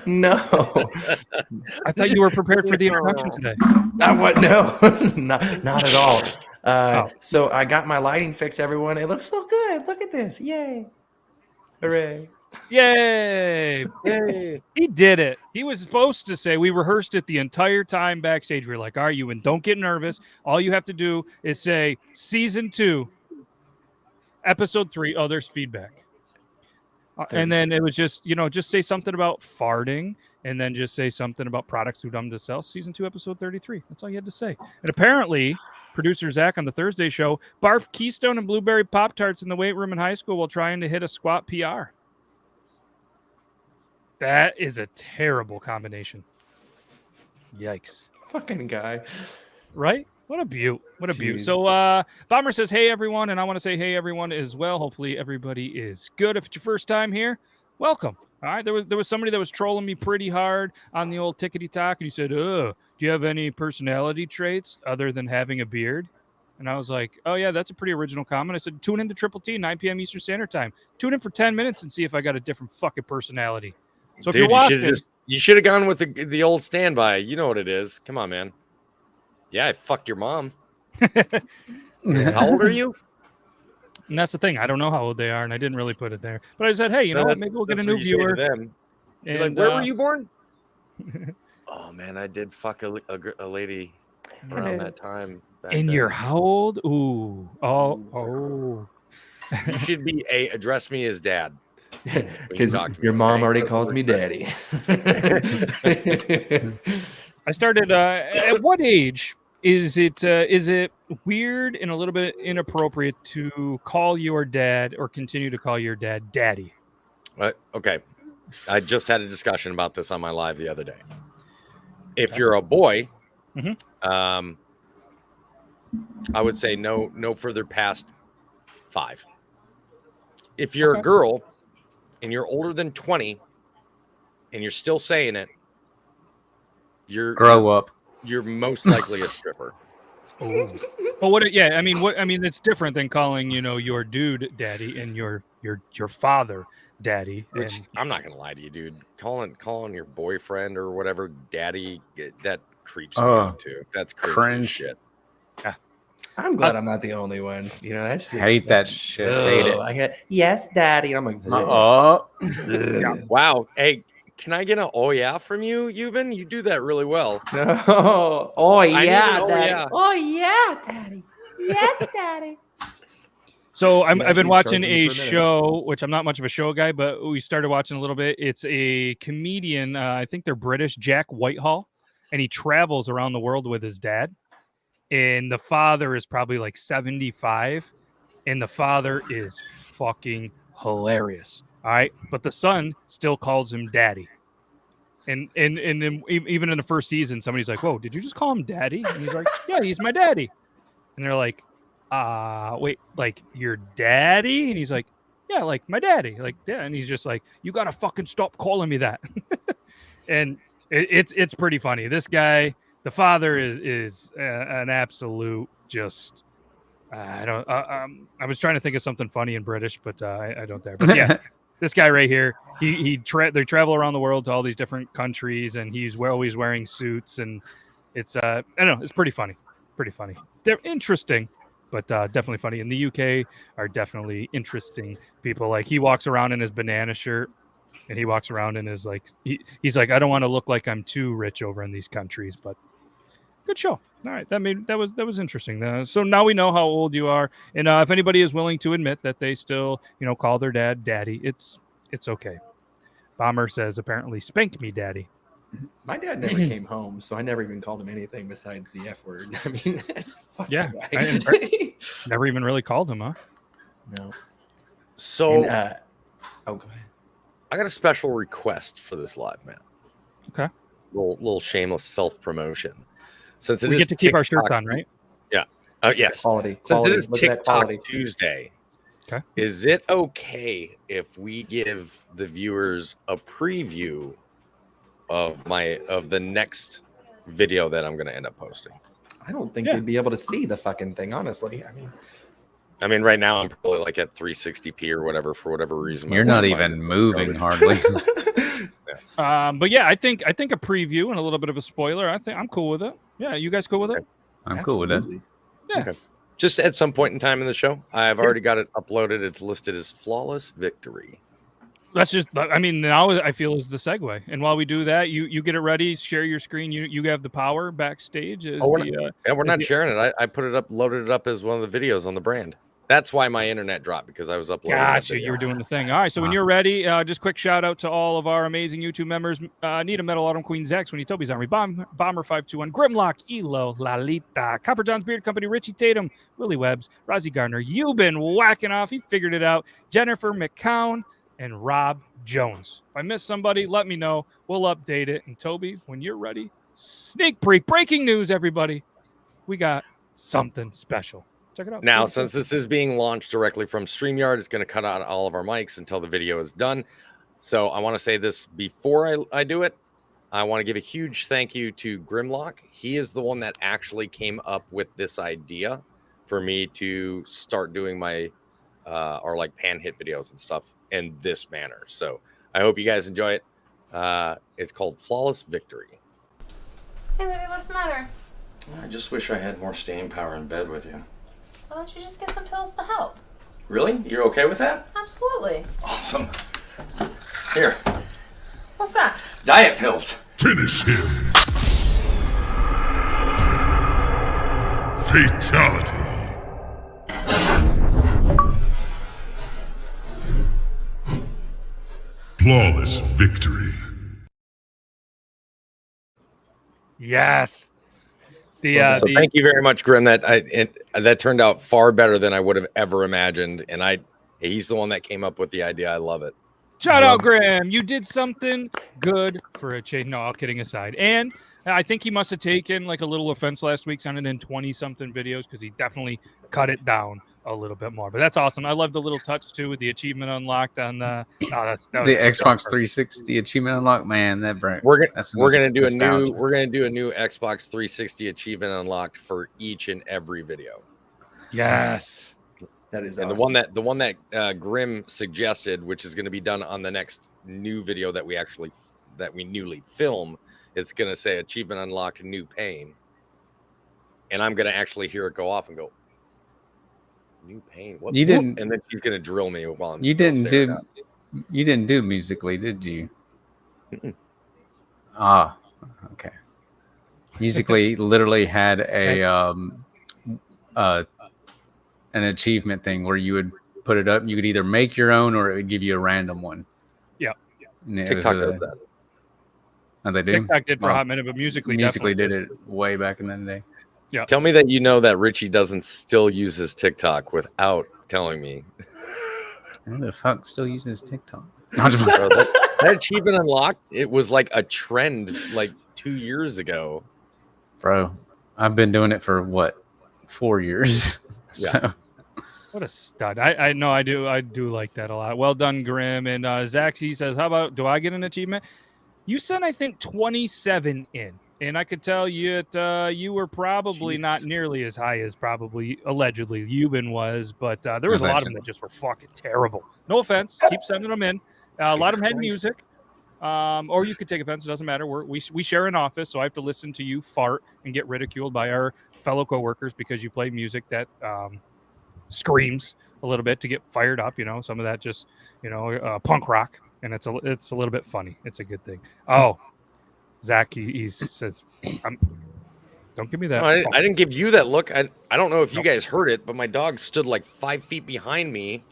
No. I thought you were prepared for the introduction today. No, not at all. So I got my lighting fixed, everyone. It looks so good. Look at this. Yay. Hooray. Yay! Yay. He did it. He was supposed to say, we rehearsed it the entire time backstage. We were like, all right, Ewan, don't get nervous. All you have to do is say season 2, episode 3. Oh, there's feedback. And then it was just, just say something about farting and then just say something about products too dumb to sell. Season 2, episode 33. That's all you had to say. And apparently, producer Zach on the Thursday show barfed Keystone and blueberry Pop-Tarts in the weight room in high school while trying to hit a squat PR. That is a terrible combination. Yikes. Fucking guy. Right? What a beaut. What a beaut. So Bomber says, hey, everyone. And I want to say, hey, everyone as well. Hopefully everybody is good. If it's your first time here, welcome. All right. There was somebody that was trolling me pretty hard on the old tickety talk. And he said, do you have any personality traits other than having a beard? And I was like, oh, yeah, that's a pretty original comment. I said, tune into Triple T, 9 p.m. Eastern Standard Time. Tune in for 10 minutes and see if I got a different fucking personality. So if Dude, you're watching, you should have gone with the old standby. You know what it is. Come on, man. Yeah, I fucked your mom. How old are you? And that's the thing. I don't know how old they are, and I didn't really put it there. But I said, hey, you know what? Maybe we'll get a new viewer. And, like, where were you born? Oh, man, I did fuck a lady around that time. And you're how old? Ooh. Oh. You should be address me as dad. Because your mom already calls me daddy. I started at what age is it weird and a little bit inappropriate to call your dad or continue to call your dad daddy? Okay. I just had a discussion about this on my live the other day. If you're a boy, I would say no further past 5. If you're a girl and you're older than 20 and you're still saying it, grow up. You're most likely a stripper. But it's different than calling, your dude daddy and your father daddy. Which I'm not gonna lie to you, dude. Calling your boyfriend or whatever daddy, that creeps me out too. That's cringe shit. Yeah. I'm glad I'm not the only one. That's just, hate that shit. Hate it. I get yes, daddy. I'm like, yeah. Wow. Hey, can I get an oh yeah from you, Euban? You do that really well. No. Oh yeah, daddy. Yeah. Oh yeah, daddy. Yes, daddy. So I've been watching a show, which I'm not much of a show guy, but we started watching a little bit. It's a comedian. I think they're British, Jack Whitehall, and he travels around the world with his dad. And the father is probably like 75, and the father is fucking hilarious. All right, but the son still calls him daddy. And then even in the first season, somebody's like, "Whoa, did you just call him daddy?" And he's like, "Yeah, he's my daddy." And they're like, wait, like your daddy?" And he's like, "Yeah, like my daddy." Like, yeah. And he's just like, "You gotta fucking stop calling me that." And it's pretty funny. This guy, the father is an absolute just. I was trying to think of something funny in British, but I don't dare. But yeah, this guy right here, they travel around the world to all these different countries, and he's always wearing suits, and it's I don't know, it's pretty funny. They're interesting, but definitely funny. In the UK are definitely interesting people. Like he walks around in his banana shirt, and he walks around in his he's like, I don't want to look like I'm too rich over in these countries, but good show. All right, that was interesting. So now we know how old you are, and if anybody is willing to admit that they still call their dad daddy, it's okay. Bomber says apparently spank me daddy. My dad never came home, so I never even called him anything besides the F word. I mean, yeah, never even really called him, huh? No. So, go ahead. I got a special request for this live, man. Okay. Little shameless self promotion. Since we get to keep our shirts on, right? Yeah. Yes. Quality. Since it is Look at TikTok quality. Tuesday, okay, is it okay if we give the viewers a preview of the next video that I'm going to end up posting? I don't think we'd be able to see the fucking thing, honestly. I mean, I mean, right now I'm probably like at 360p or whatever for whatever reason. You're not even moving hardly. But yeah, I think a preview and a little bit of a spoiler. I think I'm cool with it. Yeah, you guys cool with it? I'm cool with it. Yeah. Okay. Just at some point in time in the show, I've already got it uploaded. It's listed as Flawless Victory. That's just, I mean, now I feel is the segue. And while we do that, you get it ready, share your screen. You have the power backstage. We're not sharing it. I put it up, loaded it up as one of the videos on the brand. That's why my internet dropped, because I was uploading. Gotcha. You were doing the thing. All right. So when you're ready, just quick shout out to all of our amazing YouTube members: Nita, Metal Autumn Queen, Zach, Sweeney, Toby's Army, Bomber 521, Grimlock, Elo, Lalita, Copper John's Beard Company, Richie Tatum, Willie Webbs, Rozzy Gardner. You've been whacking off. He figured it out. Jennifer McCown and Rob Jones. If I missed somebody, let me know. We'll update it. And Toby, when you're ready, sneak peek, breaking news, everybody. We got something special. Check it out. Now, since this is being launched directly from StreamYard, it's going to cut out all of our mics until the video is done. So I want to say this before I do it. I want to give a huge thank you to Grimlock. He is the one that actually came up with this idea for me to start doing my or like pan hit videos and stuff in this manner. So I hope you guys enjoy it. It's called Flawless Victory. Hey, baby, what's the matter? I just wish I had more staying power in bed with you. Why don't you just get some pills to help? Really? You're okay with that? Absolutely. Awesome. Here, What's that? diet pills. Finish him. Fatality. Flawless victory. Yes. So thank you very much, Grim. That turned out far better than I would have ever imagined. And he's the one that came up with the idea. I love it. Shout out, Graham. You did something good for a change. No, all kidding aside. And I think he must have taken like a little offense last week, sending in 20-something videos, because he definitely cut it down a little bit more. But that's awesome. I love the little touch too with the achievement unlocked on the Xbox 360 achievement unlock. Man, that brand. We're gonna do a new Xbox 360 achievement unlocked for each and every video. Yes. That is and awesome. the one that Grim suggested, which is going to be done on the next new video that we newly film, it's going to say achievement unlocked, new pain, and I'm going to actually hear it go off and go, new pain. What? You didn't, and then she's going to drill me while I'm. You didn't do musically, did you? Mm-mm. Ah, okay. Musically literally had an achievement thing where you would put it up. You could either make your own or it would give you a random one. Yeah. TikTok does that. Oh, they do? TikTok did for a hot minute, but musically did it way back in the day. Yeah. Tell me that you know that Richie doesn't still use his TikTok without telling me. Who the fuck still uses TikTok? Bro, that achievement unlocked, it was like a trend like 2 years ago. Bro, I've been doing it for what, 4 years? Yeah. So. What a stud. I know I do like that a lot. Well done, Grim. And Zach, he says, how about, do I get an achievement? You sent, I think, 27 in. And I could tell you that you were probably not nearly as high as probably allegedly Euban was, but there was a lot of them that just were fucking terrible. No offense. Keep sending them in. A lot of them had music. Or you could take offense. It doesn't matter. We share an office, so I have to listen to you fart and get ridiculed by our fellow coworkers because you play music that screams a little bit to get fired up. You know, some of that just, punk rock, and it's a little bit funny. It's a good thing. Oh, Zach, he says, don't give me that. No, I didn't give you that look. I don't know if you guys heard it, but my dog stood like 5 feet behind me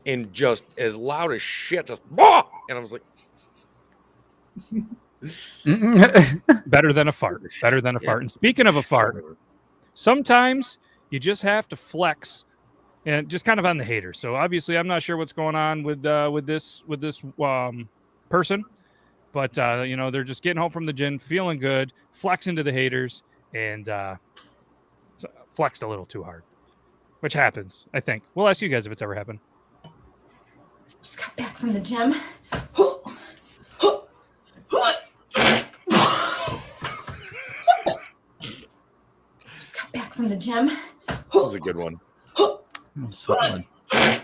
and just as loud as shit, just, bah! And I was like, better than a fart. Better than a fart. And speaking of a fart, sometimes you just have to flex, and just kind of on the hater. So obviously, I'm not sure what's going on with this person, but they're just getting home from the gym, feeling good, flexing to the haters, and flexed a little too hard, which happens. I think we'll ask you guys if it's ever happened. Just got back from the gym. Just got back from the gym. that was a good one. Solid. I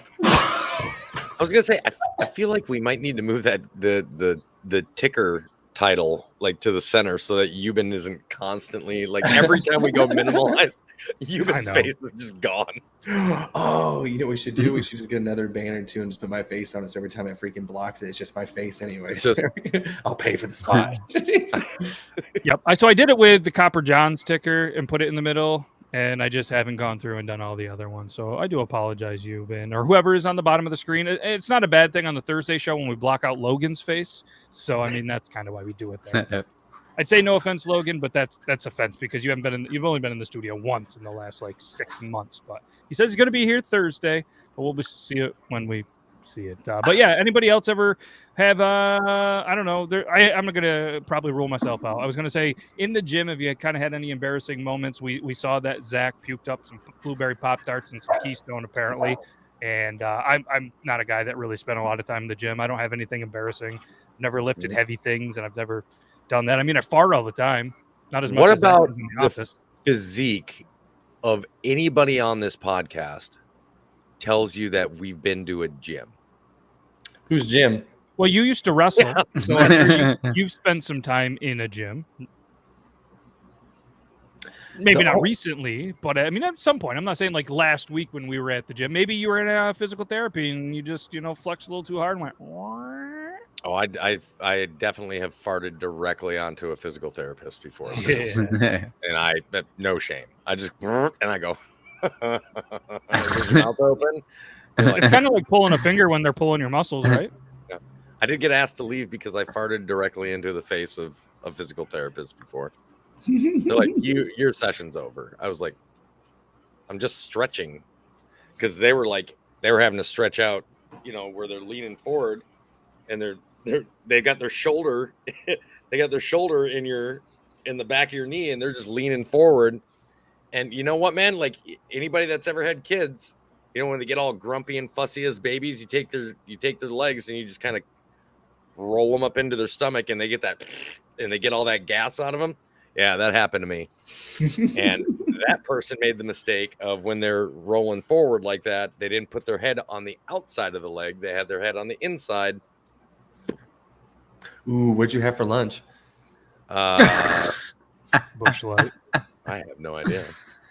was gonna say, I feel like we might need to move that the ticker title like to the center so that Euban isn't constantly like every time we go minimalize, Euban's face is just gone. Oh, you know what we should do? We should just get another banner too and just put my face on it. So every time it freaking blocks it, it's just my face anyway. So I'll pay for the spot. Yep. So I did it with the Copper John sticker and put it in the middle. And I just haven't gone through and done all the other ones. So I do apologize, Euban, or whoever is on the bottom of the screen. It's not a bad thing on the Thursday show when we block out Logan's face. So, I mean, that's kind of why we do it there. I'd say no offense, Logan, but that's offense because you've only been in the studio once in the last, 6 months. But he says he's going to be here Thursday, but we'll see it when we see it. But yeah, anybody else ever have I don't know, I'm going to probably rule myself out. I was going to say in the gym, if you kind of had any embarrassing moments, we saw that Zach puked up some blueberry Pop-Tarts and some Keystone apparently, and I'm not a guy that really spent a lot of time in the gym. I don't have anything embarrassing. I've never lifted heavy things, and I've never done that. I mean, I fart all the time, not as much. What as about in the office. Physique of anybody on this podcast tells you that we've been to a gym? Who's Jim? Well, you used to wrestle, so I'm sure you've spent some time in a gym. Maybe not recently, but I mean, at some point. I'm not saying like last week when we were at the gym. Maybe you were in physical therapy and you just, flexed a little too hard and went. Oh, I definitely have farted directly onto a physical therapist before. Yeah. And I no shame. I just and I go mouth open. It's kind of like pulling a finger when they're pulling your muscles, right? Yeah. I did get asked to leave because I farted directly into the face of a physical therapist before. They're like, your session's over. I was like, I'm just stretching, because they were having to stretch out, where they're leaning forward, and they got their shoulder, in the back of your knee, and they're just leaning forward. And you know what, man? Like anybody that's ever had kids, when they get all grumpy and fussy as babies, you take their legs and you just kind of roll them up into their stomach, and they get all that gas out of them. Yeah, that happened to me. And that person made the mistake of, when they're rolling forward like that, they didn't put their head on the outside of the leg. They had their head on the inside. Ooh, what'd you have for lunch? Bush Light. I have no idea.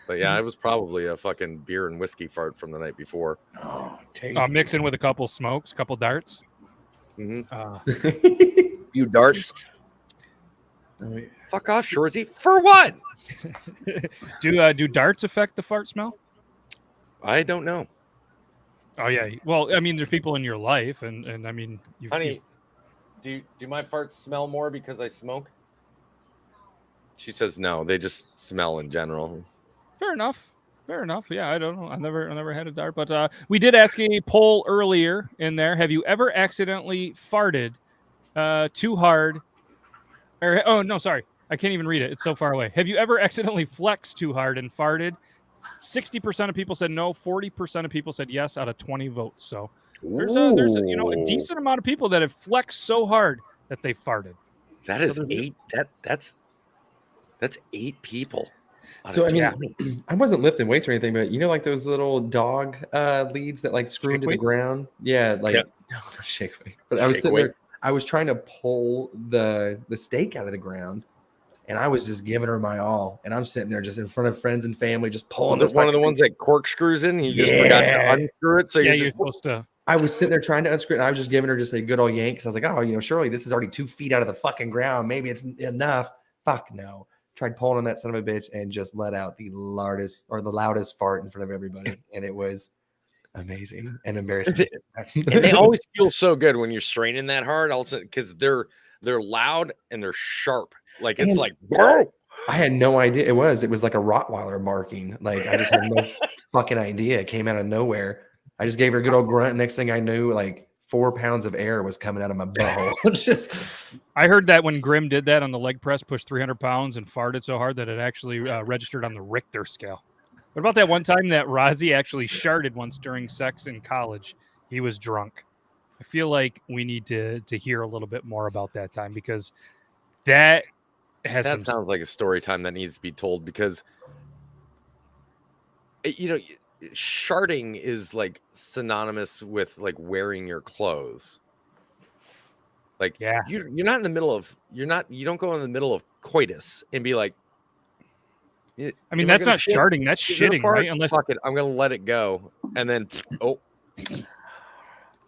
But yeah, it was probably a fucking beer and whiskey fart from the night before. Oh, tasty. Mixing with a couple smokes, couple darts. Mm-hmm. You darts. Oh, yeah. Fuck off, Shorzy. For what? Do darts affect the fart smell? I don't know. Oh yeah. Well, I mean, there's people in your life, and I mean, honey, do my farts smell more because I smoke? She says no. They just smell in general. Fair enough. Yeah, I don't know. I never had a dart, but we did ask a poll earlier in there. Have you ever accidentally farted too hard? Or oh no, sorry. I can't even read it. It's so far away. Have you ever accidentally flexed too hard and farted? 60% of people said no. 40% of people said yes out of 20 votes. So there's a decent amount of people that have flexed so hard that they farted. That is 8. That's 8 people. So I mean, I wasn't lifting weights or anything, but like those little dog leads that screw into the ground. Yeah, no shake weight. But I was sitting there. I was trying to pull the steak out of the ground, and I was just giving her my all. And I'm sitting there just in front of friends and family, just pulling. Was it one of the ones that corkscrews in? You just forgot to unscrew it. So you're supposed to. I was sitting there trying to unscrew it, and I was just giving her just a good old yank, because I was like, surely this is already 2 feet out of the fucking ground. Maybe it's enough. Fuck no. Tried pulling on that son of a bitch and just let out the loudest fart in front of everybody, and it was amazing and embarrassing. And they always feel so good when you're straining that hard, also because they're loud and they're sharp. It's like, bro. I had no idea it was like a Rottweiler barking. I just had no fucking idea. It came out of nowhere. I just gave her a good old grunt. Next thing I knew, 4 pounds of air was coming out of my butthole. I heard that when Grim did that on the leg press, pushed 300 pounds and farted so hard that it actually registered on the Richter scale. What about that one time that Rozzy actually sharted once during sex in college? He was drunk. I feel like we need to hear a little bit more about that time, because that sounds like a story time that needs to be told, because Sharding is like synonymous with like wearing your clothes. Like, you're not in the middle of, you don't go in the middle of coitus and be like, I mean, that's not sharding, that's shitting, right? Unless fuck it, I'm gonna let it go, and then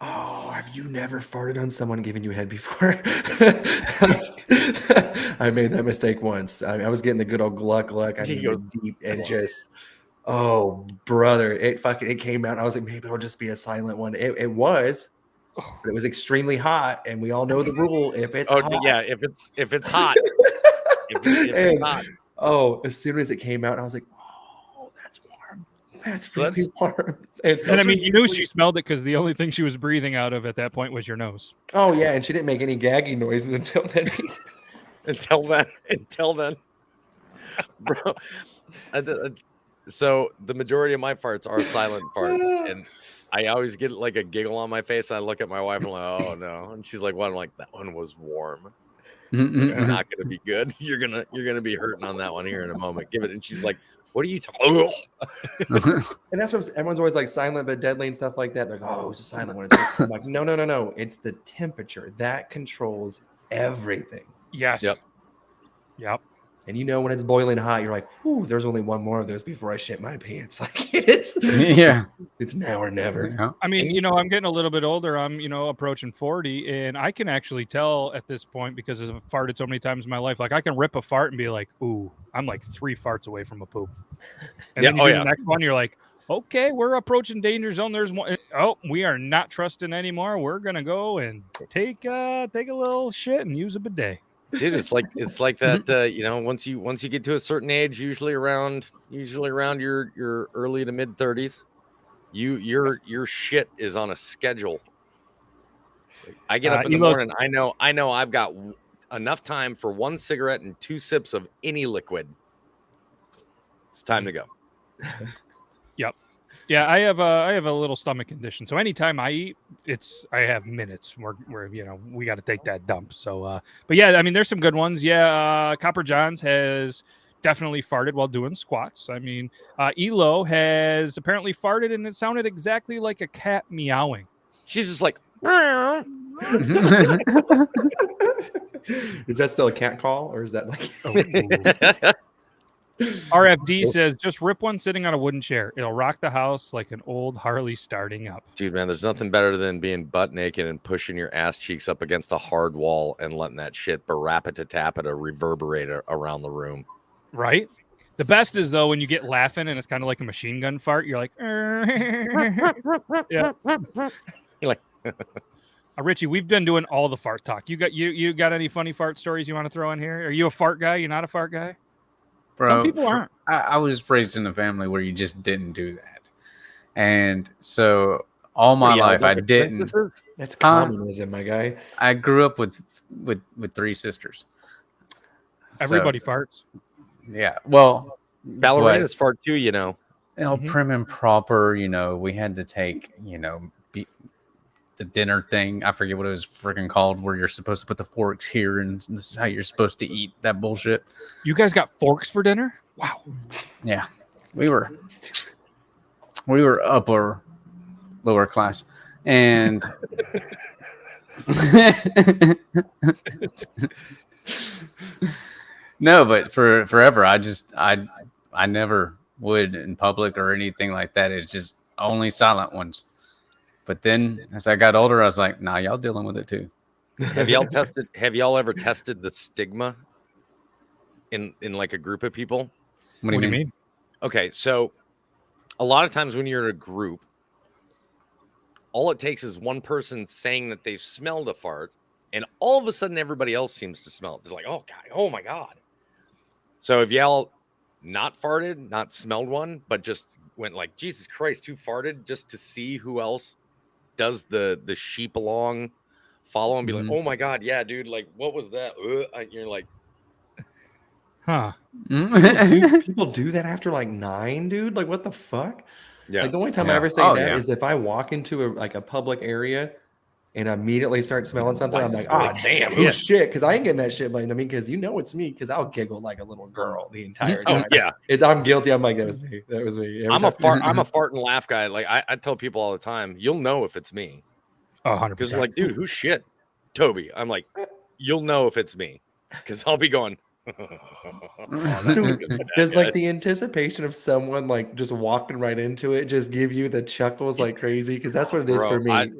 have you never farted on someone giving you head before? I made that mistake once. I was getting the good old gluck. I mean, deep and just, oh brother, it came out. I was like, maybe it'll just be a silent one. It was. But it was extremely hot, and we all know the rule. If it's hot, if it's hot, if it's hot. Oh, as soon as it came out, I was like, "Oh, that's warm. That's really warm." And I mean, you knew she smelled it because the only thing she was breathing out of at that point was your nose. Oh yeah, and she didn't make any gagging noises until then. until then, bro. So the majority of my farts are silent farts, and I always get like a giggle on my face. I look at my wife and I'm like, "Oh no," and she's like, "What?" I'm like, "That one was warm. It's not going to be good. You're gonna be hurting on that one here in a moment. Give it." And she's like, "What are you talking?" And that's what everyone's always like, silent but deadly and stuff like that. They're like, "Oh, it's a silent one." I'm like, no. It's the temperature that controls everything. Yes. Yep. And you know when it's boiling hot, you're like, "Whew, there's only one more of those before I shit my pants." Like it's now or never. Yeah. I mean, I'm getting a little bit older. I'm, approaching 40, and I can actually tell at this point because I've farted so many times in my life. Like I can rip a fart and be like, "Ooh, I'm like 3 farts away from a poop." And then the next one, you're like, "Okay, we're approaching danger zone. There's one. Oh, we are not trusting anymore. We're gonna go and take a little shit and use a bidet." Dude, it's like that. Once you get to a certain age, usually around your early to mid 30s, your shit is on a schedule. I get up in the morning. I know I've got enough time for 1 cigarette and 2 sips of any liquid. It's time to go. Yep. Yeah, I have a little stomach condition, so anytime I eat, I have minutes where we got to take that dump. So, but yeah, I mean, there's some good ones. Yeah, Copper Johns has definitely farted while doing squats. I mean, Elo has apparently farted, and it sounded exactly like a cat meowing. She's just like, is that still a cat call, or is that like? RFD says, just rip one sitting on a wooden chair. It'll rock the house like an old Harley starting up. Dude, man, there's nothing better than being butt naked and pushing your ass cheeks up against a hard wall and letting that shit barapata-tapata reverberate around the room. Right? The best is, though, when you get laughing and it's kind of like a machine gun fart. You're like, yeah. You're like, Richie, we've been doing all the fart talk. You got any funny fart stories you want to throw in here? Are you a fart guy? You're not a fart guy? Bro, some people aren't. I was raised in a family where you just didn't do that, and so all my life I didn't. That's communism, my guy. I grew up with 3 sisters. Everybody farts. Yeah, well, ballerinas fart too. Prim and proper. We had to take the dinner thing. I forget what it was freaking called, where you're supposed to put the forks here and this is how you're supposed to eat that bullshit. You guys got forks for dinner? Wow. Yeah. We were upper lower class. And no, but forever I never would in public or anything like that. It's just only silent ones. But then as I got older, I was like, nah, y'all dealing with it too. Have y'all ever tested the stigma in like a group of people? What do you mean? Okay, so a lot of times when you're in a group, all it takes is one person saying that they've smelled a fart, and all of a sudden everybody else seems to smell it. They're like, "Oh God, oh my God." So if y'all not farted, not smelled one, but just went like, "Jesus Christ, who farted?" just to see who else does the sheep along, follow and be like, "Oh my God, yeah, dude, like what was that?" You're like, huh? People do that after like 9, dude. Like what the fuck? Yeah. Like the only time I ever say is if I walk into a public area and I immediately start smelling something. I'm like, oh, damn, oh shit, because I ain't getting that shit blamed on me, because it's me, because I'll giggle like a little girl the entire time. I'm guilty. I'm like, that was me. I'm a fart and laugh guy. Like I tell people all the time, you'll know if it's me. 100%. Because like, dude, who's shit? Toby. I'm like, you'll know if it's me, because I'll be going. Does like the anticipation of someone like just walking right into it just give you the chuckles like crazy? Because that's what it is for me.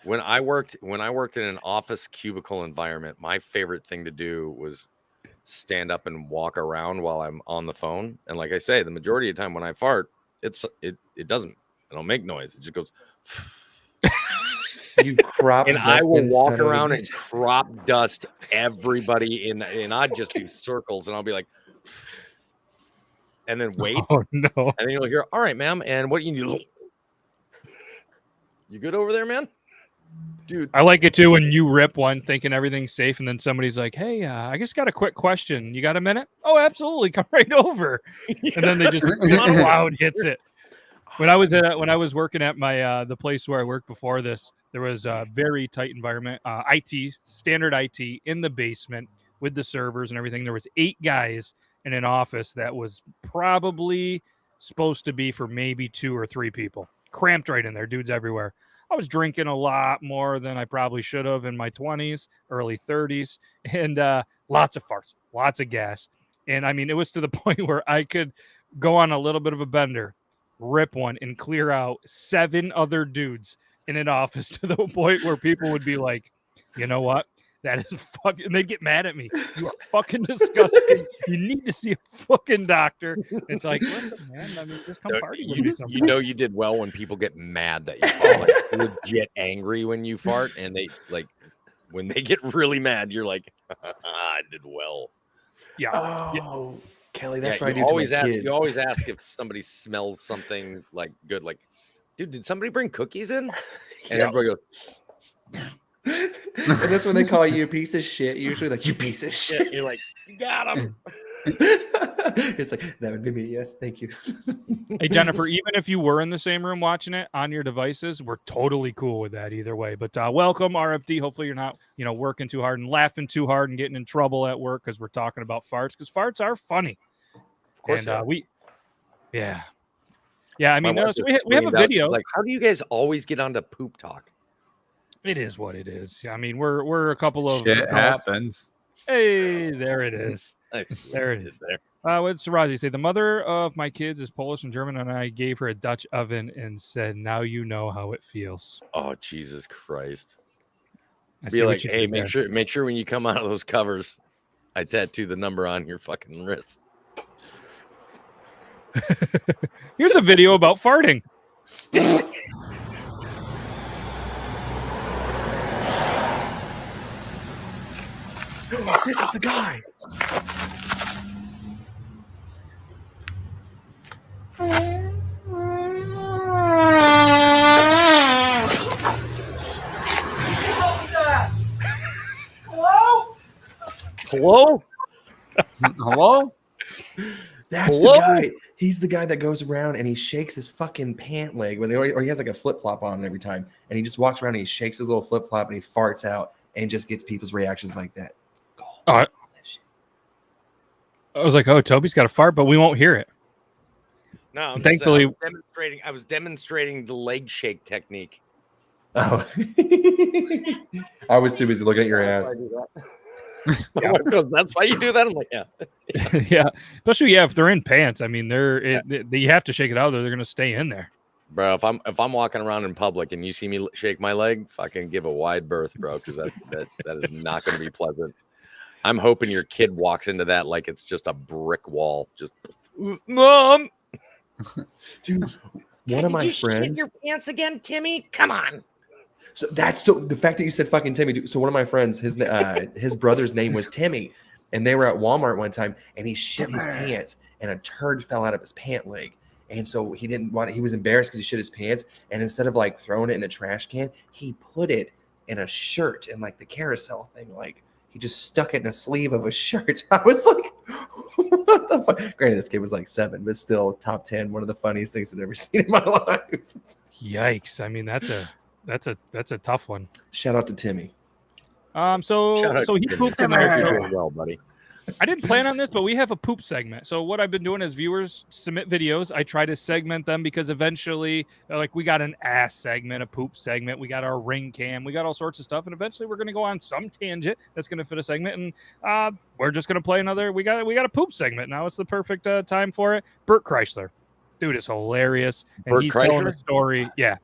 When I worked in an office cubicle environment, my favorite thing to do was stand up and walk around while I'm on the phone. And like I say, the majority of the time when I fart, it don't make noise. It just goes. You crop and I will walk around and crop dust everybody and I'd just do circles and I'll be like, and then wait. Oh no! And then you'll hear, all right, ma'am. And what you need? You good over there, man? Dude, I like it too when you rip one thinking everything's safe, and then somebody's like, "Hey, I just got a quick question. You got a minute?" Oh, absolutely. Come right over. And then they just loud hits it. When I was working at my the place where I worked before this, there was a very tight environment, standard IT in the basement with the servers and everything. There was 8 guys in an office that was probably supposed to be for maybe 2 or 3 people, cramped right in there, dudes everywhere. I was drinking a lot more than I probably should have in my 20s, early 30s, and lots of farts, lots of gas. And I mean, it was to the point where I could go on a little bit of a bender, rip one, and clear out 7 other dudes in an office to the point where people would be like, you know what? That is fucking, and they get mad at me. You are fucking disgusting. You need to see a fucking doctor. It's like, listen, man, I mean, just come party with me sometime. You know, you did well when people get mad that you fart, like legit angry when you fart, and they like when they get really mad, you're like, I did well. Yeah. Oh, Kelly, that's what I do always to my ask. kids. You always ask if somebody smells something like good, like, dude, did somebody bring cookies in? And everybody goes. And that's when they call you a piece of shit. Usually, like, you piece of shit. You're like, you got him. It's like, that would be me. Yes, thank you. Hey, Jennifer, even if you were in the same room watching it on your devices, we're totally cool with that either way. But welcome, RFD. Hopefully you're not, working too hard and laughing too hard and getting in trouble at work because we're talking about farts, because farts are funny. Of course. And yeah. I mean, so we have a video. Like, how do you guys always get onto poop talk? It is what it is. I mean, we're a couple of shit happens. Hey, there it is. There it is. There. What did Sarazi say? The mother of my kids is Polish and German, and I gave her a Dutch oven and said, "Now you know how it feels." Oh, Jesus Christ! Be like, hey, make sure when you come out of those covers, I tattoo the number on your fucking wrist. Here's a video about farting. This is the guy. Hello? Hello? That's the guy. He's the guy that goes around and he shakes his fucking pant leg or he has like a flip flop on every time, and he just walks around and he shakes his little flip flop and he farts out and just gets people's reactions like that. I was like, oh, Toby's got a fart, but we won't hear it. No, thankfully, I was demonstrating the leg shake technique. Oh, I was too busy looking at your ass. That's why you do that. I'm like, yeah. Yeah, especially if they're in pants. I mean, you have to shake it out. They're going to stay in there, bro. If I'm walking around in public and you see me shake my leg, fucking give a wide berth, bro, because that is not going to be pleasant. I'm hoping your kid walks into that like it's just a brick wall. Just, Mom, dude. One of my friends. Shit your pants again, Timmy? Come on. So the fact that you said fucking Timmy. Dude, so one of my friends, his brother's name was Timmy, and they were at Walmart one time, and he shit his pants, and a turd fell out of his pant leg, and so he was embarrassed because he shit his pants, and instead of like throwing it in a trash can, he put it in a shirt and like the carousel thing, like. He just stuck it in a sleeve of a shirt. I was like, what the fuck? Granted, this kid was like 7, but still top 10. One of the funniest things I've ever seen in my life. Yikes. I mean, That's a tough one. Shout out to Timmy. So he pooped on You're our doing well, buddy. I didn't plan on this, but we have a poop segment. So what I've been doing is viewers submit videos. I try to segment them because eventually, like, we got an ass segment, a poop segment. We got our ring cam. We got all sorts of stuff. And eventually we're going to go on some tangent that's going to fit a segment. And we're just going to play another. We got a poop segment. Now it's the perfect time for it. Bert Kreischer. Dude is hilarious. And he's telling a story. Yeah.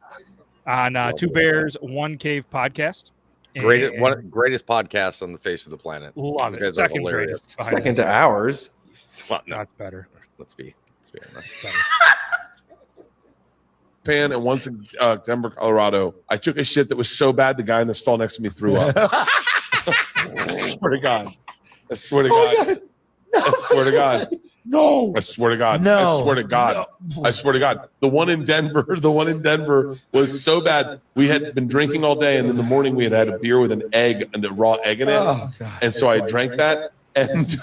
On Two Bears, One Cave podcast. Greatest podcast on the face of the planet. Love it. Second greatest. Second to ours. Well, no. That's better. Let's be honest. Japan and once in Denver, Colorado. I took a shit that was so bad the guy in the stall next to me threw up. I swear to God. I swear to God. I swear to God. No. I swear to God. No. I swear to God. No. I swear to God. The one in Denver was so bad. We had been drinking all day, and in the morning we had a beer with an egg and a raw egg in it. Oh, God. And so I drank that, and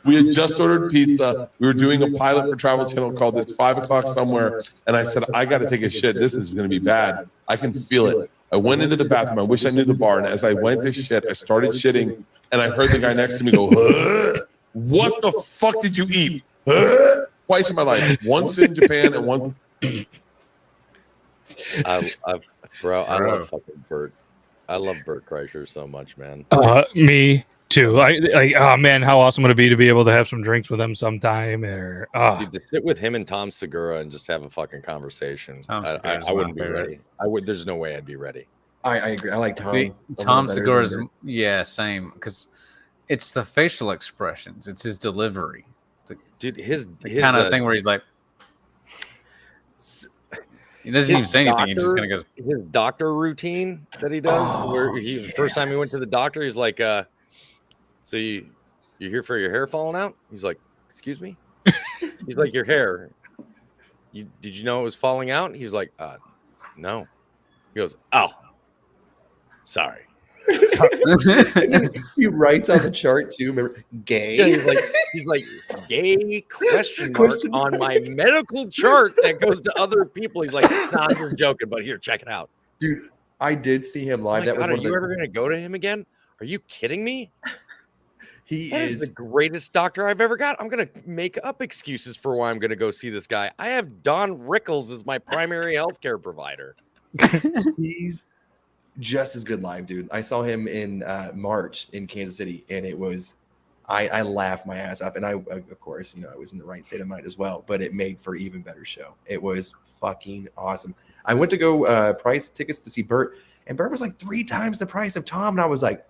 we had just ordered pizza. We were doing a pilot for Travel Channel called It's 5 o'clock somewhere. And I said, I got to take a shit. This is going to be bad. I can feel it. I went into the bathroom. I wish I knew the bar. And as I went to shit, I started shitting. And I heard the guy next to me go, what the fuck did you eat? Twice in my life. Once in Japan and once. I love fucking Bert. I love Bert Kreischer so much, man. Me too. Oh man, how awesome would it be to be able to have some drinks with him sometime? Or Dude, to sit with him and Tom Segura and just have a fucking conversation. I wouldn't be ready. There's no way I'd be ready. I agree. I like Tom. See, Tom Segura's same, because it's the facial expressions, it's his delivery. Dude, his kind of thing where he's like, he doesn't even say anything. He's just gonna go. His doctor routine that he does, where first time he went to the doctor, he's like, "So you're here for your hair falling out?" He's like, "Excuse me." He's like, "Your hair. Did you know it was falling out?" He's like, "No." He goes, "Oh, sorry." He writes on the chart too. Remember, gay. Yeah, he's like gay question mark on my medical chart that goes to other people. He's like, nah, I'm just joking, but here, check it out, dude. I did see him live. That was. Are you ever gonna go to him again? Are you kidding me? That is the greatest doctor I've ever got. I'm gonna make up excuses for why I'm gonna go see this guy. I have Don Rickles as my primary healthcare provider. He's just as good live, dude. I saw him in March in Kansas City, and it was I laughed my ass off. And I of course, I was in the right state of mind as well, but it made for even better show. It was fucking awesome. I went to go price tickets to see Bert, and Bert was like 3 times the price of Tom, and I was like,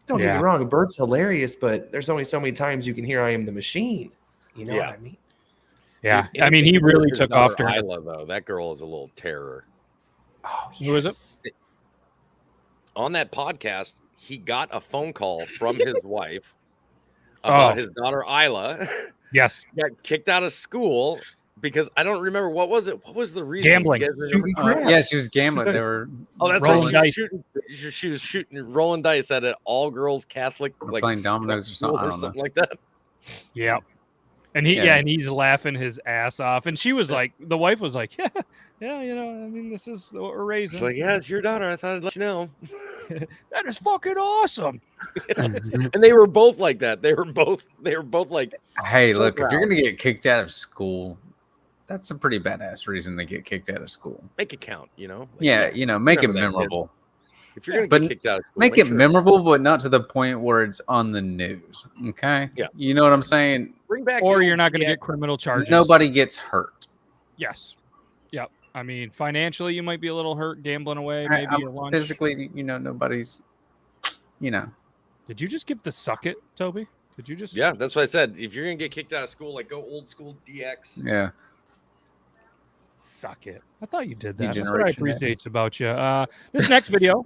don't get me wrong, Bert's hilarious, but there's only so many times you can hear I am the machine. You know what I mean? Yeah. I mean, he really took off during Isla, though. That girl is a little terror. Oh, yes. Who is it? On that podcast, he got a phone call from his wife about his daughter Isla. Yes. Got kicked out of school because I don't remember what was it. What was the reason? Gambling. Yeah, she was gambling. They were that's rolling right. dice. She was shooting rolling dice at an all girls Catholic playing dominoes or something. I don't know. Like that. Yeah. And and he's laughing his ass off. And she was like, the wife was like, yeah, I mean, this is what we're raising. She's like, yeah, it's your daughter. I thought I'd let you know. That is fucking awesome. And they were both like that. They were both like, hey, look, if you're gonna get kicked out of school, that's a pretty badass reason to get kicked out of school. Make it count, Like, make it memorable. If you're gonna get kicked out of school, make it memorable, but not to the point where it's on the news. Okay. Yeah. You know what I'm saying? Bring back, or you're not going to get criminal charges. Nobody gets hurt. Yes. Yep. I mean, financially, you might be a little hurt gambling away. Maybe your lunch. Physically, nobody's. Did you just give the suck it, Toby? Did you just? Yeah, that's what I said. If you're gonna get kicked out of school, like go old school DX. Yeah. Suck it. I thought you did that. That's what I appreciate about you. This next video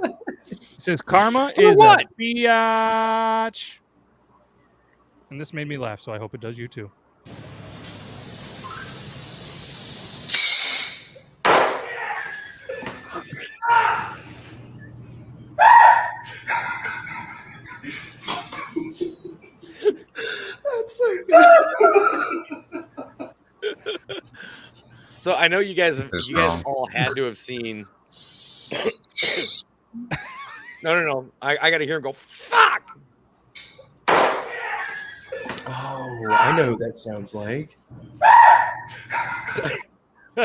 says karma is a biatch. And this made me laugh, so I hope it does you too. That's so good. So I know you guys all all had to have seen. No. I got to hear him go, fuck. Oh, I know what that sounds like.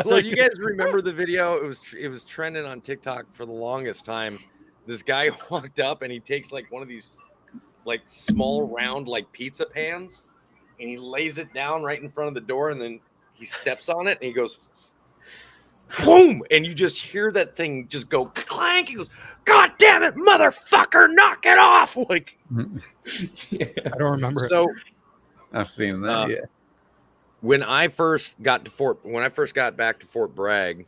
So you guys remember the video? It was trending on TikTok for the longest time. This guy walked up and he takes like one of these like small round like pizza pans and he lays it down right in front of the door and then he steps on it and he goes boom, and you just hear that thing just go clank. He goes, God damn it, motherfucker, knock it off. Like, I don't remember. So I've seen that. Yeah. When I first got back to Fort Bragg,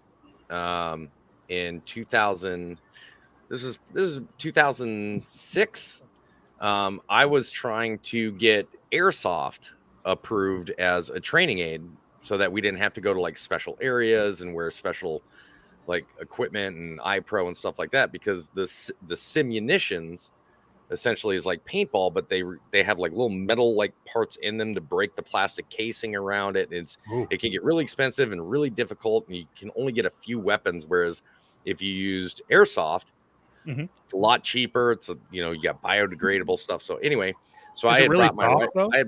in 2000, this is 2006. I was trying to get airsoft approved as a training aid, so that we didn't have to go to like special areas and wear special like equipment and iPro and stuff like that, because the simunitions essentially is like paintball, but they have like little metal like parts in them to break the plastic casing around it. It can get really expensive and really difficult, and you can only get a few weapons. Whereas if you used airsoft, it's a lot cheaper. It's you got biodegradable stuff. So anyway, so I had really brought my wife.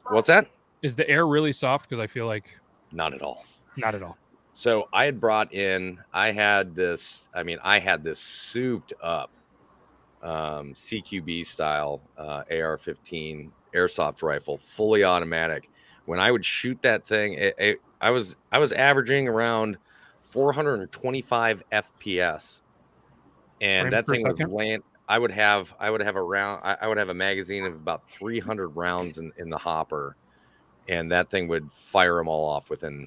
What's that? Is the air really soft? Because I feel like not at all. Not at all. So I had brought in. I had this souped up CQB style AR-15 airsoft rifle, fully automatic. When I would shoot that thing, I was averaging around 425 FPS, and that thing was land. I would have a magazine of about 300 rounds in the hopper, and that thing would fire them all off within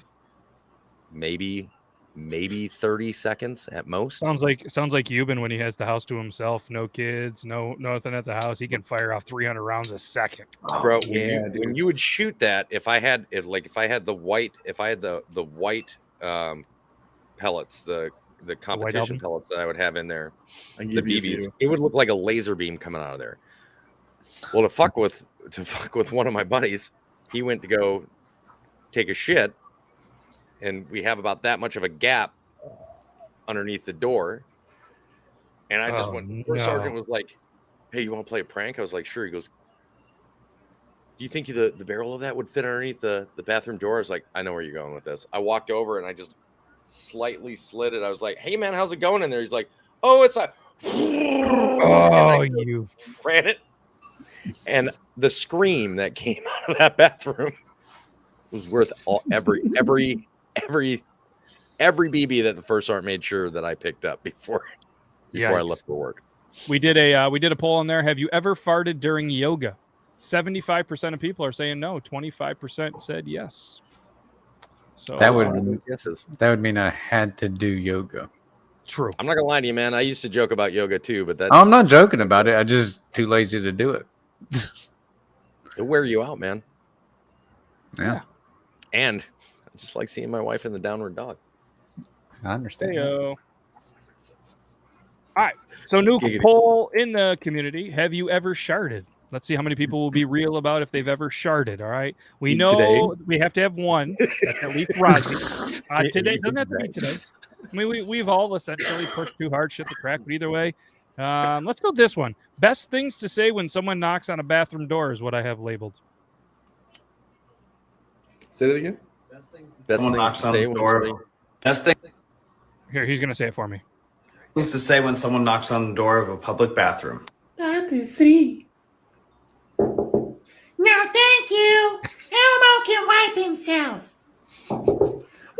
maybe 30 seconds at most. Sounds like Euban when he has the house to himself, no kids, nothing at the house. He can fire off 300 rounds a second. Bro, when you would shoot that, if I had the white pellets, the competition pellets that I would have in there, the BBs, it would look like a laser beam coming out of there. Well, to fuck with one of my buddies, he went to go take a shit, and we have about that much of a gap underneath the door. And I just went. First sergeant was like, "Hey, you want to play a prank?" I was like, "Sure." He goes, "Do you think the barrel of that would fit underneath the bathroom door?" I was like, "I know where you're going with this." I walked over and I just slightly slid it. I was like, "Hey, man, how's it going in there?" He's like, "Oh, it's like." Oh, you ran it. And the scream that came out of that bathroom was worth every BB that the first sergeant made sure that I picked up before I left for work. We did a poll on there. Have you ever farted during yoga? 75% of people are saying no. 25% said yes. So that would mean I had to do yoga. True. I'm not gonna lie to you, man. I used to joke about yoga too, but I'm not joking about it. I'm just too lazy to do it. It'll wear you out, man. Yeah. And I just like seeing my wife in the downward dog. I understand. All right. So new poll in the community. Have you ever sharded? Let's see how many people will be real about if they've ever sharded. All right. We know we have to have one. That's at least Rodney. Today doesn't have to be today. I mean, we've all essentially pushed too hard shit to crack, but either way, let's go with this one. Best things to say when someone knocks on a bathroom door is what I have labeled. Say that again. Best things to say when door. Best thing. Here, he's gonna say it for me. Things to say when someone knocks on the door of a public bathroom. 1, 2, 3. No, thank you. Elmo can wipe himself.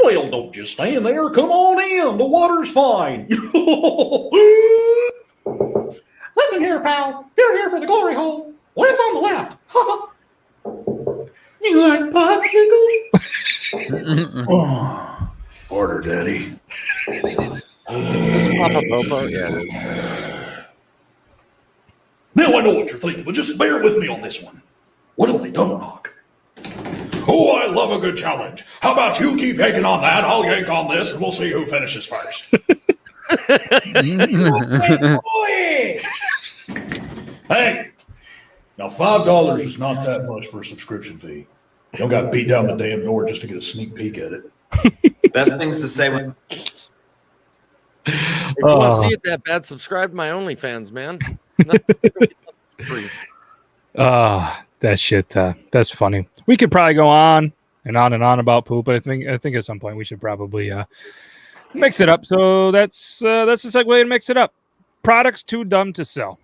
Well, don't just stand there. Come on in. The water's fine. Listen here, pal. You're here for the glory hole. What's on the left? You like popsicles? Order, Daddy. Is this Papa Popo? Yeah. Now I know what you're thinking, but just bear with me on this one. What if they don't knock? Oh, I love a good challenge. How about you keep yanking on that? I'll yank on this, and we'll see who finishes first. Hey, now $5 is not that much for a subscription fee. You don't got to beat down the damn door just to get a sneak peek at it. Best things to say when If you want to see it that bad, subscribe to my OnlyFans, man. Free. That shit. That's funny. We could probably go on and on about poop, but I think at some point we should probably mix it up. So that's the segue to mix it up. Products too dumb to sell.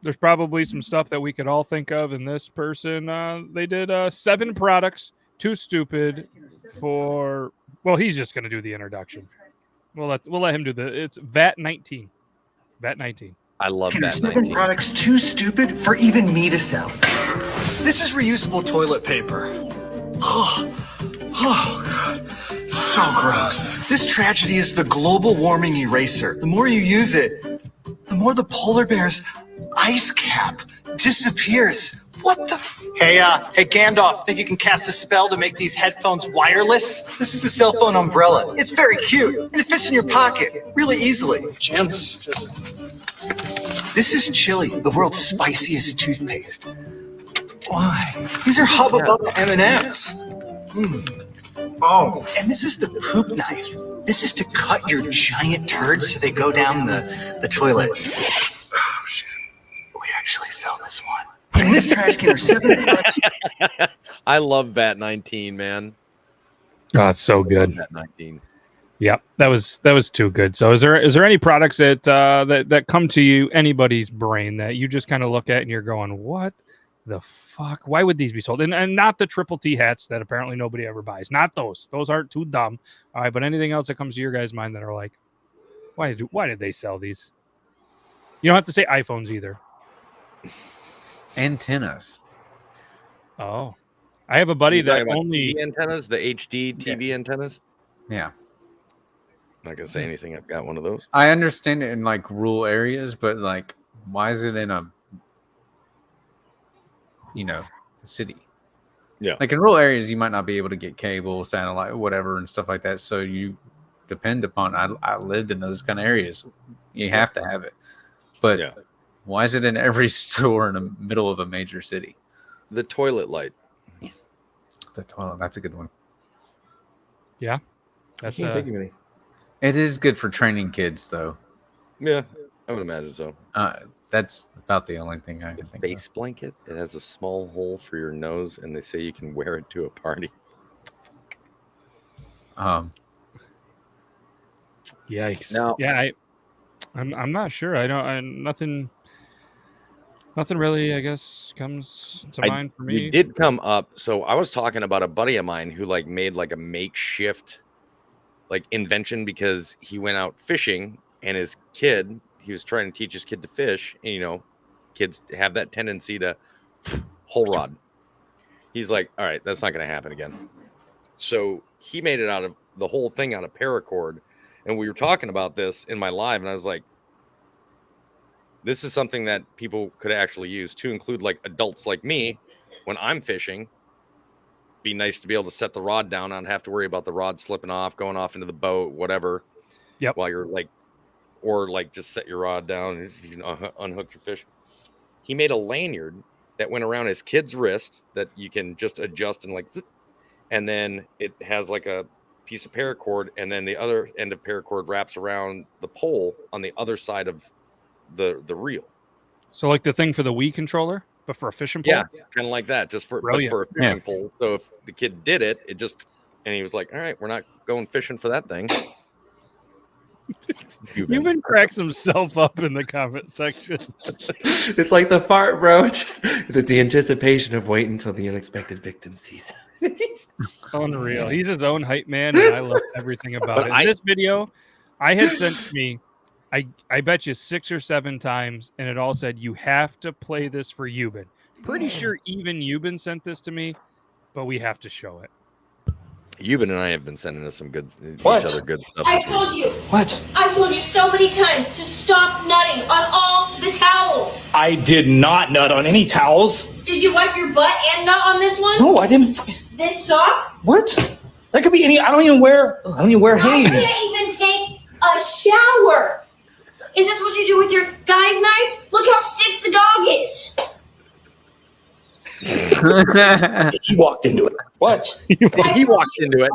There's probably some stuff that we could all think of, and this person they did 7 products too stupid for. Well, he's just going to do the introduction. We'll let him do it's VAT 19. VAT 19. I love that. 7 products too stupid for even me to sell. This is reusable toilet paper. Oh God. So gross. This tragedy is the global warming eraser. The more you use it, the more the polar bear's ice cap disappears. What the? Hey, Gandalf, think you can cast a spell to make these headphones wireless? This is a cell phone umbrella. It's very cute, and it fits in your pocket really easily. Jim's just... This is Chili, the world's spiciest toothpaste. Why? These are Hubba Bubba M&Ms. Oh, and this is the poop knife. This is to cut your giant turds so they go down the toilet. Oh, shit. We actually sell this one. In this trash can are 7 products. I love VAT 19, man. Oh, it's so good. VAT 19. Yep, that was too good. So is there any products that come to you, anybody's brain, that you just kind of look at and you're going, what the fuck? Why would these be sold? And not the triple T hats that apparently nobody ever buys. Not those. Those aren't too dumb. All right, but anything else that comes to your guys' mind that are like, why did they sell these? You don't have to say iPhones either. Antennas. Oh, I have a buddy that only TV antennas, the HD TV antennas. Yeah. I'm not gonna say anything. I've got one of those. I understand it in like rural areas, but like, why is it in a city? Yeah. Like in rural areas, you might not be able to get cable, satellite, whatever, and stuff like that. So you depend upon. I lived in those kind of areas. You have to have it, but why is it in every store in the middle of a major city? The toilet light. The toilet. That's a good one. Yeah. I can't think of any. It is good for training kids, though. Yeah, I would imagine so. That's about the only thing I can think of. Face blanket. It has a small hole for your nose, and they say you can wear it to a party. Yikes. No. Yeah, I'm not sure. Nothing really, I guess, comes to mind for me. It did come up. So I was talking about a buddy of mine who made a makeshift invention because he went out fishing and he was trying to teach his kid to fish. And, kids have that tendency to whole rod. He's like, all right, that's not going to happen again. So he made it out of the whole thing out of paracord. And we were talking about this in my live, and I was like, this is something that people could actually use to include adults like me when I'm fishing. Be nice to be able to set the rod down, not have to worry about the rod slipping off, going off into the boat, whatever. Yep. While you're or just set your rod down and you can unhook your fish. He made a lanyard that went around his kid's wrist that you can just adjust and and then it has a piece of paracord, and then the other end of paracord wraps around the pole on the other side of the reel. So the thing for the Wii controller, but for a fishing pole? Yeah, kind of like that, just for a fishing pole. So if the kid did it, and he was like, all right, we're not going fishing for that thing. You've cracks himself up in the comment section. It's like the fart, bro. It's just the anticipation of waiting until the unexpected victim sees it. Unreal. He's his own hype man, and I love everything about it. This video I had sent to me, I bet you 6 or 7 times, and it all said, you have to play this for Euban. Pretty sure even Euban sent this to me, but we have to show it. Euban and I have been sending us some good, each other good stuff. I told you. What? I told you so many times to stop nutting on all the towels. I did not nut on any towels. Did you wipe your butt and nut on this one? No, I didn't. This sock? What? That could be any. I don't even wear I Hanes. can't even take a shower. Is this what you do with your guys' nights? Look how stiff the dog is. He walked into it. What? He walked into it.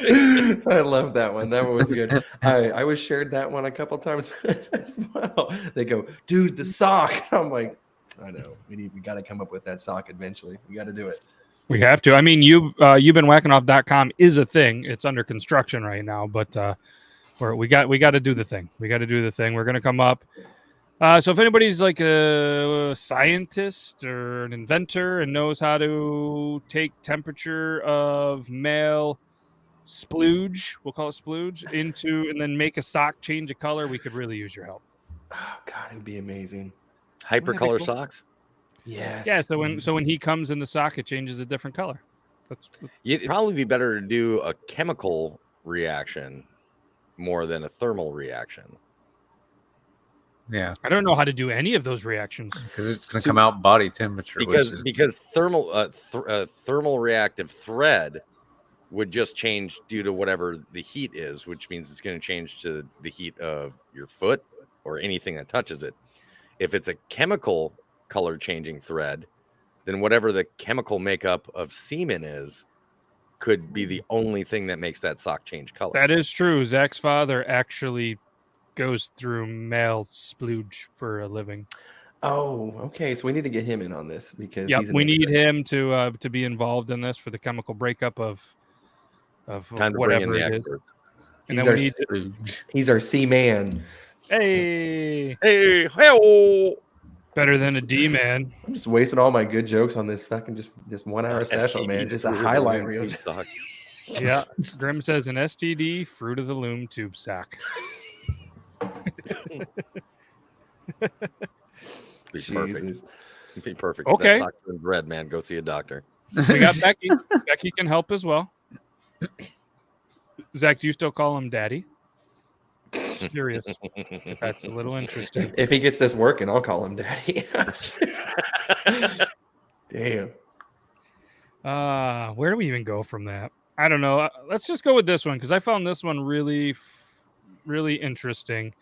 I love that one. That one was good. I was shared that one a couple times as well. They go, dude, the sock. I'm like, I know. We got to come up with that sock eventually. We got to do it. We have to. I mean, you've been whackingoff.com is a thing. It's under construction right now, but we got to do the thing. We got to do the thing. We're going to come up. So if anybody's like a scientist or an inventor and knows how to take temperature of male splooge, we'll call it splooge, and then make a sock change of color, we could really use your help. Oh God, it would be amazing. Hypercolor cool? socks. Yes. Yeah. So when he comes in the sock, it changes a different color. It'd probably be better to do a chemical reaction more than a thermal reaction. Yeah, I don't know how to do any of those reactions because it's going to come out body temperature. Because thermal reactive thread would just change due to whatever the heat is, which means it's going to change to the heat of your foot or anything that touches it. If it's a chemical color changing thread, then whatever the chemical makeup of semen is could be the only thing that makes that sock change color. That is true. Zach's father actually goes through male splooge for a living. Oh, okay. So we need to get him in on this because we need him to be involved in this for the chemical breakup of time to bring in whatever the it experts. is. He's our C man. Hey, hey, better than a D man. I'm just wasting all my good jokes on this fucking this 1 hour special, man. Just a highlight reel. Yeah, Grim says an STD fruit of the loom tube sock. Be perfect. Okay. That in red, man. Go see a doctor. We got Becky. Becky can help as well. Zach, do you still call him Daddy? Curious. If that's a little interesting. If he gets this working, I'll call him Daddy. Damn. Where do we even go from that? I don't know. Let's just go with this one because I found this one really interesting.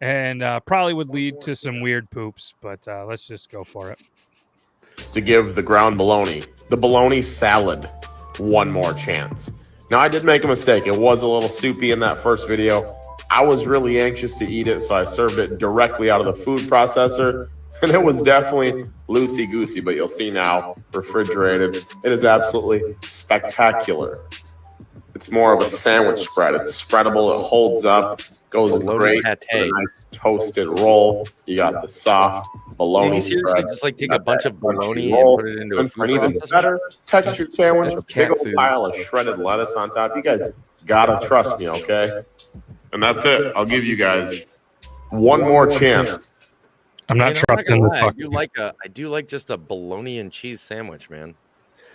And probably would lead to some weird poops, but let's just go for it. It's to give the ground bologna, the bologna salad, one more chance. Now, I did make a mistake. It was a little soupy in that first video. I was really anxious to eat it, so I served it directly out of the food processor, and it was definitely loosey-goosey, but you'll see now, refrigerated. It is absolutely spectacular. It's more of a sandwich spread. It's spreadable. It holds up. Goes great to a nice toasted roll. You got the soft bologna spread. Just like take a bunch of bologna and put it into a for an even better textured sandwich, big old pile of shredded lettuce on top. You guys gotta trust me, okay? And that's it. I'll give you guys one more chance. I'm not trusting this. I do like just a bologna and cheese sandwich, man.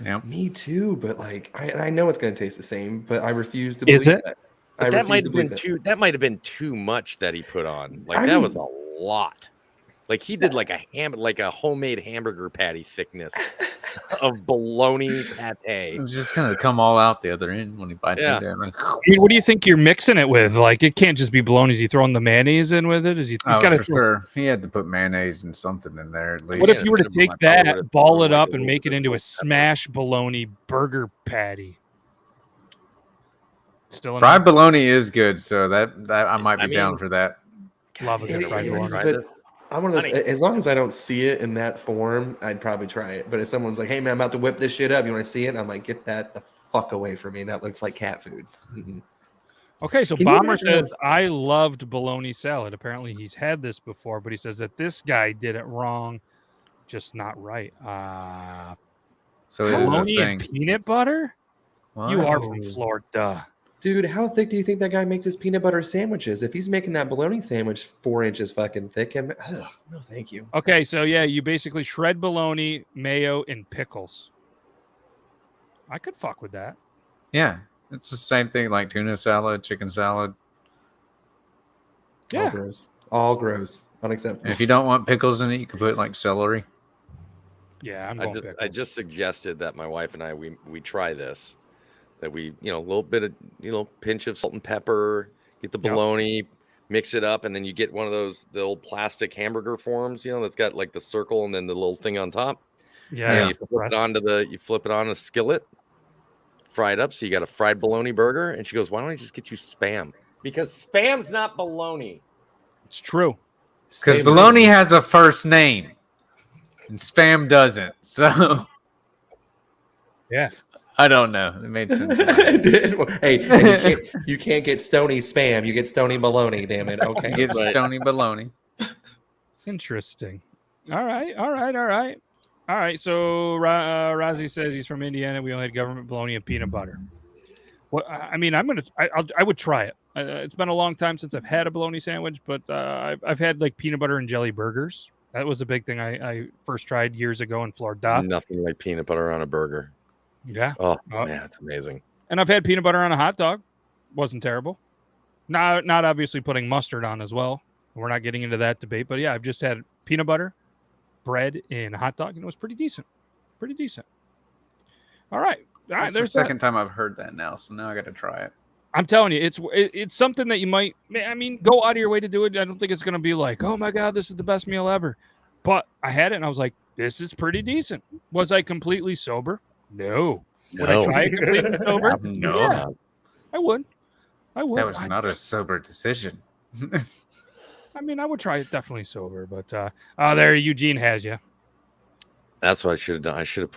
Yeah, me too. But like, I know it's going to taste the same, but I refuse to believe it? that. That might have been too. That might have been too much that he put on. Like that was a lot. Like he did like a homemade hamburger patty thickness of bologna pate. It's just gonna come all out the other end when he bites it down. What do you think you're mixing it with? Like it can't just be bologna. Is he throwing the mayonnaise in with it? He's got to sure. He had to put mayonnaise and something in there at least. What if you were to take that, ball it up, and make it into a smash bologna burger patty? Still fried bologna is good, so that I might be down for that. Love a good fried bologna. I'm one of those, as long as I don't see it in that form, I'd probably try it. But if someone's like, hey, man, I'm about to whip this shit up. You want to see it? I'm like, get that the fuck away from me. That looks like cat food. Mm-hmm. Okay, so Bomber says, I loved bologna salad. Apparently he's had this before, but he says that this guy did it wrong, just not right. So bologna and peanut butter? Wow. You are from Florida. Dude, how thick do you think that guy makes his peanut butter sandwiches? If he's making that bologna sandwich 4 inches fucking thick, no, thank you. Okay, so yeah, you basically shred bologna, mayo, and pickles. I could fuck with that. Yeah, it's the same thing like tuna salad, chicken salad. Yeah. All gross. Unacceptable. And if you don't want pickles in it, you can put like celery. Yeah, I just suggested that my wife and I we try this. That we, a little bit of, pinch of salt and pepper, get the bologna, mix it up, and then you get one of those, the old plastic hamburger forms, that's got like the circle and then the little thing on top. Yeah. You flip it on a skillet, fry it up. So you got a fried bologna burger. And she goes, why don't I just get you Spam? Because Spam's not bologna. It's true. Because bologna has a first name and Spam doesn't. So, yeah. I don't know. It made sense. It did. Hey, you can't get Stony Spam. You get Stony Bologna, damn it. Okay. You get Stony Bologna. Interesting. All right. So Razi says he's from Indiana. We only had government bologna and peanut butter. Well, I mean, I would try it. It's been a long time since I've had a bologna sandwich, but I've had like peanut butter and jelly burgers. That was a big thing I first tried years ago in Florida. Nothing like peanut butter on a burger. Yeah. Oh, man, it's amazing. And I've had peanut butter on a hot dog. Wasn't terrible. Not obviously putting mustard on as well. We're not getting into that debate, but yeah, I've just had peanut butter, bread, and a hot dog, and it was pretty decent. All right. That's the second time I've heard that now, so now I got to try it. I'm telling you, it's something that you might, I mean, go out of your way to do it. I don't think it's going to be like, oh my God, this is the best meal ever. But I had it and I was like, this is pretty decent. Was I completely sober? No. Would I try it completely sober? No. Yeah, I would. That was not a sober decision. I mean, I would try it definitely sober, but there Eugene has you. That's what I should have done. I should have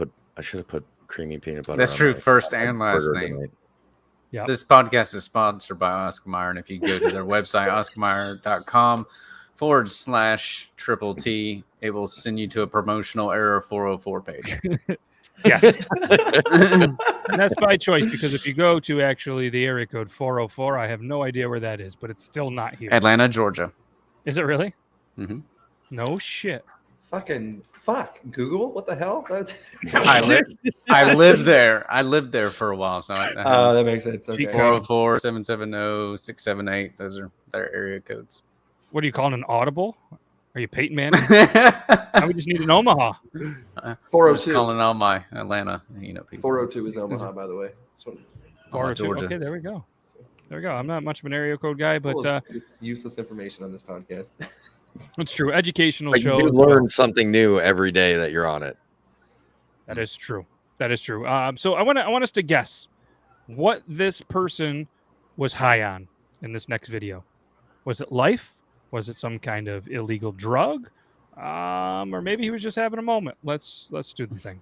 put creamy peanut butter. That's true. First and last name. Yeah. This podcast is sponsored by Oscar Mayer, and if you go to their website, oscarmayer.com/TTT, it will send you to a promotional error 404 page. Yes. And that's by choice, because if you go to actually the area code 404, I have no idea where that is, but it's still not here. Atlanta, Georgia. Is it really? Mm-hmm. No shit. Fuck. Google? What the hell? I lived there. I lived there for a while, so that makes sense. Okay. 404, 770, 678. Those are their area codes. What are you calling an audible? Are you Peyton Manning? We just need an Omaha. 402. Calling all my Atlanta, people. 402 is Omaha, by the way. 402. Okay, there we go. I'm not much of an area code guy, but it's useless information on this podcast. It's true. Educational But show. you learn something new every day that you're on it. That is true. So I want us to guess what this person was high on in this next video. Was it life? Was it some kind of illegal drug? Or maybe he was just having a moment. Let's do the thing.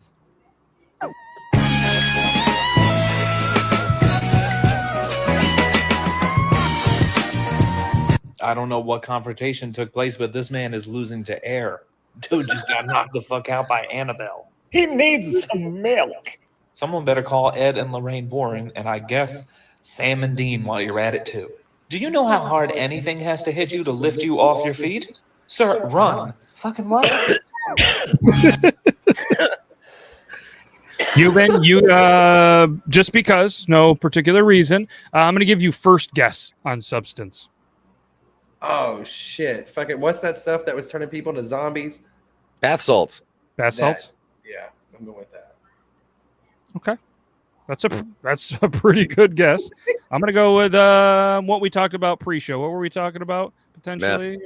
I don't know what confrontation took place, but this man is losing to air. Dude just got knocked the fuck out by Annabelle. He needs some milk. Someone better call Ed and Lorraine Boring, and I guess Sam and Dean while you're at it too. Do you know how hard anything has to hit you to lift you off your feet? Sir, run. Fucking what? You just because, no particular reason, I'm going to give you first guess on substance. Oh shit! Fucking what's that stuff that was turning people into zombies? Bath salts. Bath salts. Yeah, I'm going with that. Okay, that's a pretty good guess. I'm gonna go with what we talked about pre-show. What were we talking about potentially?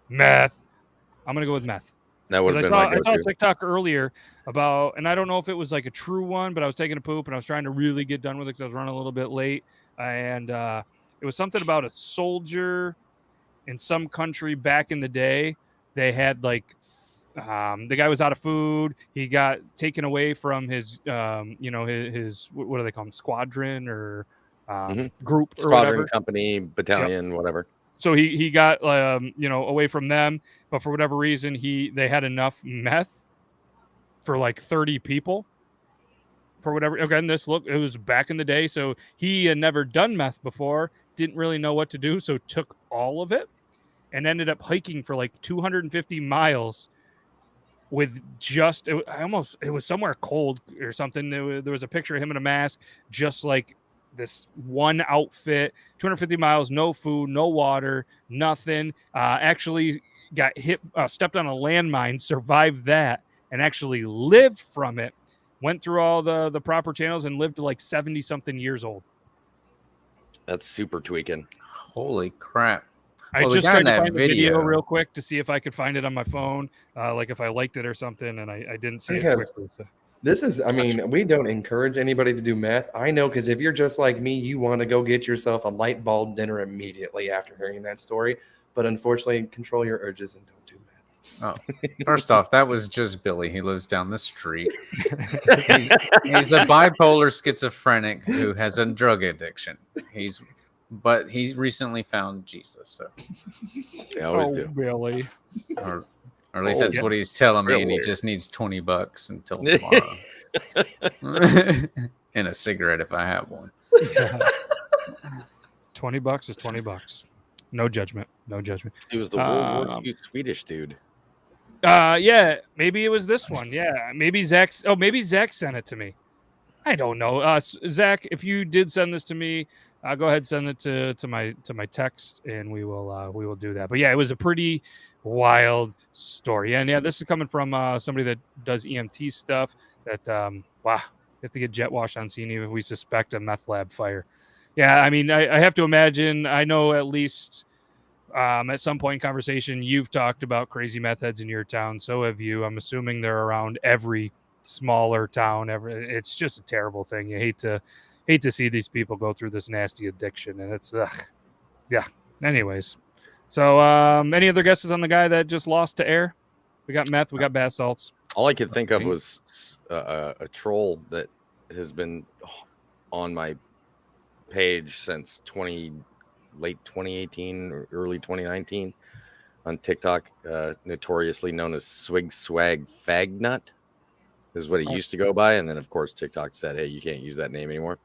Meth. I'm gonna go with meth. That would have been my go-to. I saw a TikTok earlier about, and I don't know if it was like a true one, but I was taking a poop and I was trying to really get done with it because I was running a little bit late, and it was something about a soldier in some country back in the day. They had like the guy was out of food. He got taken away from his his what do they call them, squadron or group or squadron, whatever. company, battalion, whatever. So he got away from them, but for whatever reason they had enough meth for like 30 people. For whatever, again, it was back in the day, so he had never done meth before, didn't really know what to do, so took all of it and ended up hiking for like 250 miles with just it was somewhere cold or something. There was a picture of him in a mask, just like this one outfit, 250 miles, no food, no water, nothing. Actually got hit, stepped on a landmine, survived that, and actually lived from it. Went through all the proper channels and lived to like 70 something years old. That's super tweaking. Holy crap. I just tried to find the video real quick to see if I could find it on my phone, like if I liked it or something, and I didn't see it quickly. So. This is, I mean, we don't encourage anybody to do meth. I know, because if you're just like me, you want to go get yourself a light bulb dinner immediately after hearing that story. But unfortunately, control your urges and don't do meth. Oh, first off, that was just Billy. He lives down the street. He's a bipolar schizophrenic who has a drug addiction. But he recently found Jesus. So they always do. Really? Or at least that's what he's telling me, and he just needs $20 until tomorrow. And a cigarette if I have one. $20 is $20. No judgment. No judgment. He was the World War II Swedish dude. Yeah, maybe it was this one. Yeah, maybe Zach. Oh, maybe Zach sent it to me. I don't know. Zach, if you did send this to me, go ahead and send it to my text, and we will do that. But yeah, it was a pretty wild story. And yeah, this is coming from somebody that does EMT stuff. That wow, you have to get jet wash on scene even if we suspect a meth lab fire. Yeah, I mean, I have to imagine. I know at least. At some point in conversation, you've talked about crazy meth heads in your town. So have you. I'm assuming they're around every smaller town. It's just a terrible thing. You hate to see these people go through this nasty addiction, and it's yeah. Anyways, so any other guesses on the guy that just lost to air? We got meth. We got bath salts. All I could think of was a troll that has been on my page since late 2018 or early 2019 on TikTok, notoriously known as Swig Swag Fagnut is what he used to go by. And then of course TikTok said, hey, you can't use that name anymore.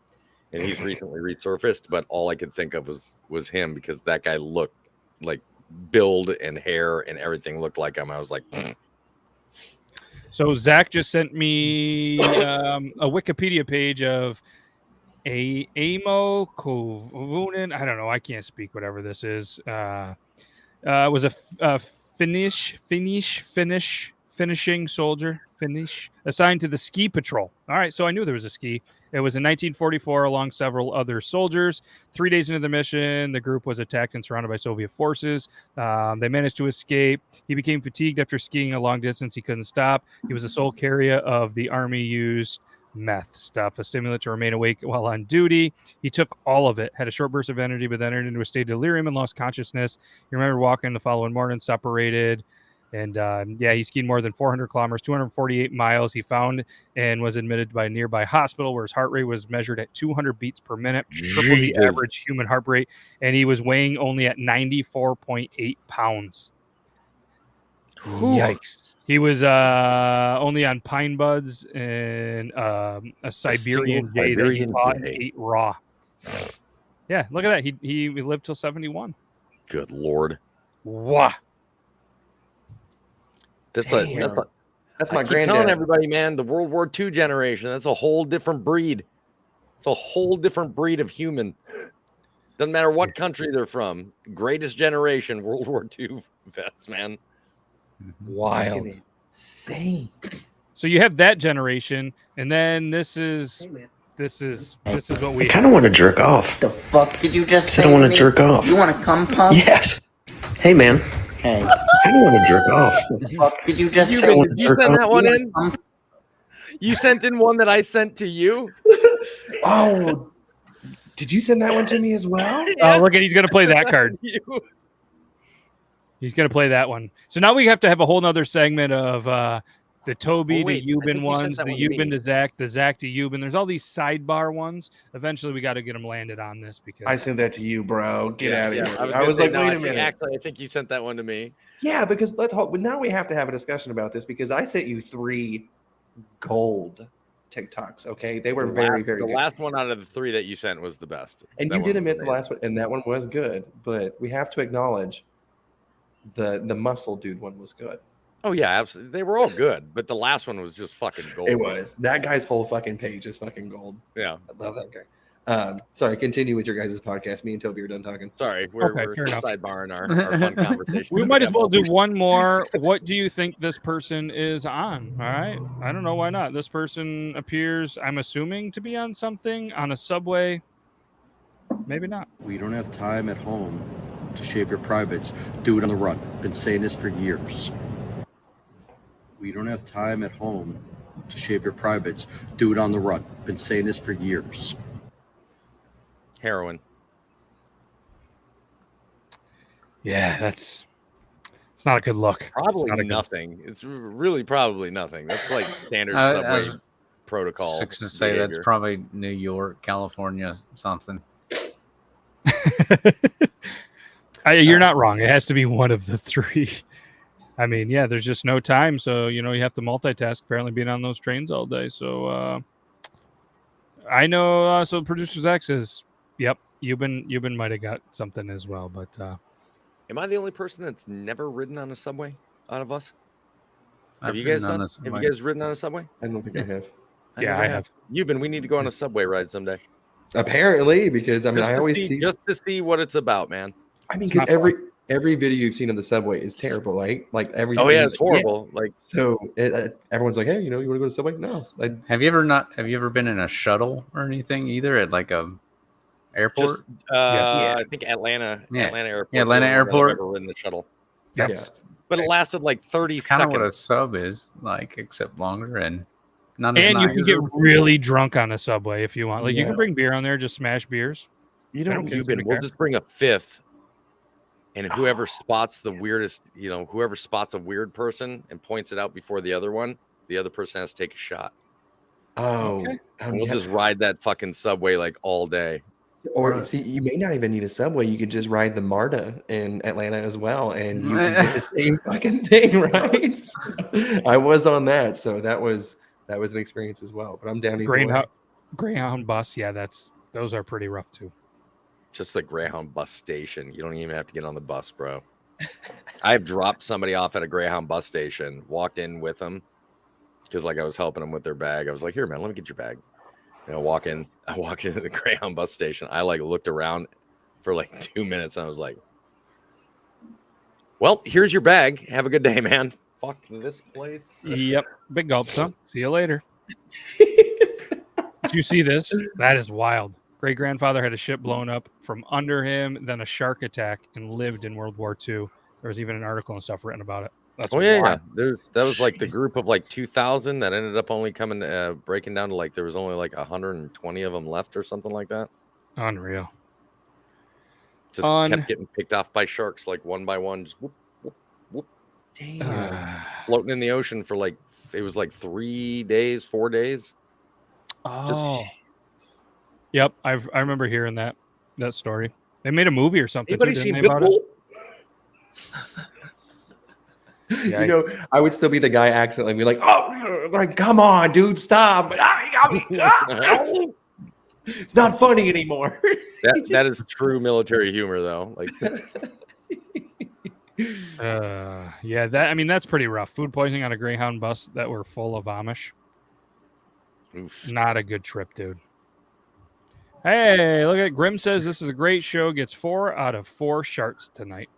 And he's recently resurfaced, but all I could think of was him, because that guy looked like build and hair and everything looked like him. I was like, So Zach just sent me a Wikipedia page of Amo Kovunen. I don't know. I can't speak whatever this is. Was a finishing soldier, assigned to the ski patrol. All right, so I knew there was a ski. It was in 1944 along several other soldiers. 3 days into the mission, the group was attacked and surrounded by Soviet forces. They managed to escape. He became fatigued after skiing a long distance. He couldn't stop. He was the sole carrier of the Army used meth stuff, a stimulant to remain awake while on duty. He took all of it, had a short burst of energy, but then entered into a state of delirium and lost consciousness. He remembered walking the following morning, separated. And he skied more than 400 kilometers, 248 miles. He found and was admitted by a nearby hospital where his heart rate was measured at 200 beats per minute, triple the average human heart rate. And he was weighing only at 94.8 pounds. Yikes. He was only on pine buds and a Siberian jay that he fought and ate raw. Yeah, look at that. He lived till 71. Good Lord. Wow. That's my granddad. Telling everybody, man, the World War II generation, that's a whole different breed. It's a whole different breed of human. Doesn't matter what country they're from. Greatest generation, World War II vets, man. Wild. Insane. So you have that generation, and then this is what we I kind of want to jerk off. The fuck did you just say? I want to jerk off. You want to come pump? Yes. Hey, man. Hey. I kind of want to jerk off. The fuck did you just say? Did you send that one in? You sent in one that I sent to you? Oh, did you send that one to me as well? Oh, look at, he's going to play that card. He's going to play that one. So now we have to have a whole nother segment of the Toby to Euban ones, the Euban to Zach, the Zach to Euban. There's all these sidebar ones. Eventually, we got to get them landed on this because I sent that to you, bro. Get out of here. I was like, wait a minute. Actually, I think you sent that one to me. Yeah, because now we have to have a discussion about this because I sent you 3 gold TikToks. Okay, they were very good. The last one out of the 3 that you sent was the best. And you did admit the last one, and that one was good. But we have to acknowledge the muscle dude one was good. Oh yeah, absolutely. They were all good, but the last one was just fucking gold. It was. That guy's whole fucking page is fucking gold. Yeah, I love that guy. Sorry, continue with your guys' podcast. Me and Toby are done talking. Sorry, we're sidebarring our fun conversation. We might as well do one more. What do you think this person is on? All right, I don't know why not. This person appears, I'm assuming, to be on something on a subway. Maybe not. We don't have time at home to shave your privates. Do it on the run. Been saying this for years. We don't have time at home to shave your privates. Do it on the run. Been saying this for years. Heroin. Yeah, it's not a good look. Probably nothing. It's really probably nothing. That's like standard subway protocol. Fix to say that's probably New York, California, something. You're not wrong. It has to be one of the three. I mean, yeah, there's just no time, so you have to multitask. Apparently, being on those trains all day. So I know. So Producers X is, yep. Euban might have got something as well, but. Am I the only person that's never ridden on a subway out of us? Have you ridden guys done? Have you guys ridden on a subway? I don't think I have. I have. Euban, we need to go on a subway ride someday. Apparently, because I mean, I always see just to see what it's about, man. I mean, because every video you've seen of the subway is terrible, right? Like every. Oh yeah, it's horrible. Yeah. Like so, everyone's like, "Hey, you want to go to the subway?" No. Have you ever been in a shuttle or anything either at like a airport? I think Atlanta. Yeah. Atlanta Airport. Yeah, Atlanta Airport. I've ever ridden the shuttle. Yes. But it lasted like 30 it's kind seconds. of what a sub is like, except longer and not as and nice. You can get really drunk on a subway if you want. Like you Yeah. can bring beer on there, just smash beers. You don't, Euban, we'll just bring a fifth, and whoever spots the weirdest, whoever spots a weird person and points it out before the other person has to take a shot. Oh, Okay. And we'll just ride that fucking subway like all day. Or see, you may not even need a subway. You could just ride the MARTA in Atlanta as well, and you can get the same fucking thing, right? So, I was on that, so that was an experience as well. But I'm down either way. Greyhound bus, yeah, those are pretty rough too. Just the Greyhound bus station. You don't even have to get on the bus, bro. I've dropped somebody off at a Greyhound bus station, walked in with them because like I was helping them with their bag. I was like, "Here, man, let me get your bag." I walk into the Greyhound bus station. I like looked around for like 2 minutes and I was like, "Well, here's your bag. Have a good day, man." Fuck this place. Yep. Big gulp, son. See you later. Did you see this? That is wild. Great grandfather had a ship blown up from under him, then a shark attack, and lived in World War II. There was even an article and stuff written about it. That's yeah. That was like the group of like 2,000 that ended up only coming breaking down to like there was only like 120 of them left or something like that. Unreal. Just kept getting picked off by sharks like one by one, just whoop, whoop, whoop. Damn. Floating in the ocean for like it was like 3 days, 4 days. Oh. Yep, I remember hearing that story. They made a movie or something. Anybody too, seen didn't they, about it? I would still be the guy accidentally be like, "Oh, like come on, dude, stop!" But it's not funny anymore. That is true military humor, though. Like, yeah, that's pretty rough. Food poisoning on a Greyhound bus that were full of Amish. Oof. Not a good trip, dude. Hey, look at Grim says this is a great show. Gets 4 out of 4 sharks tonight.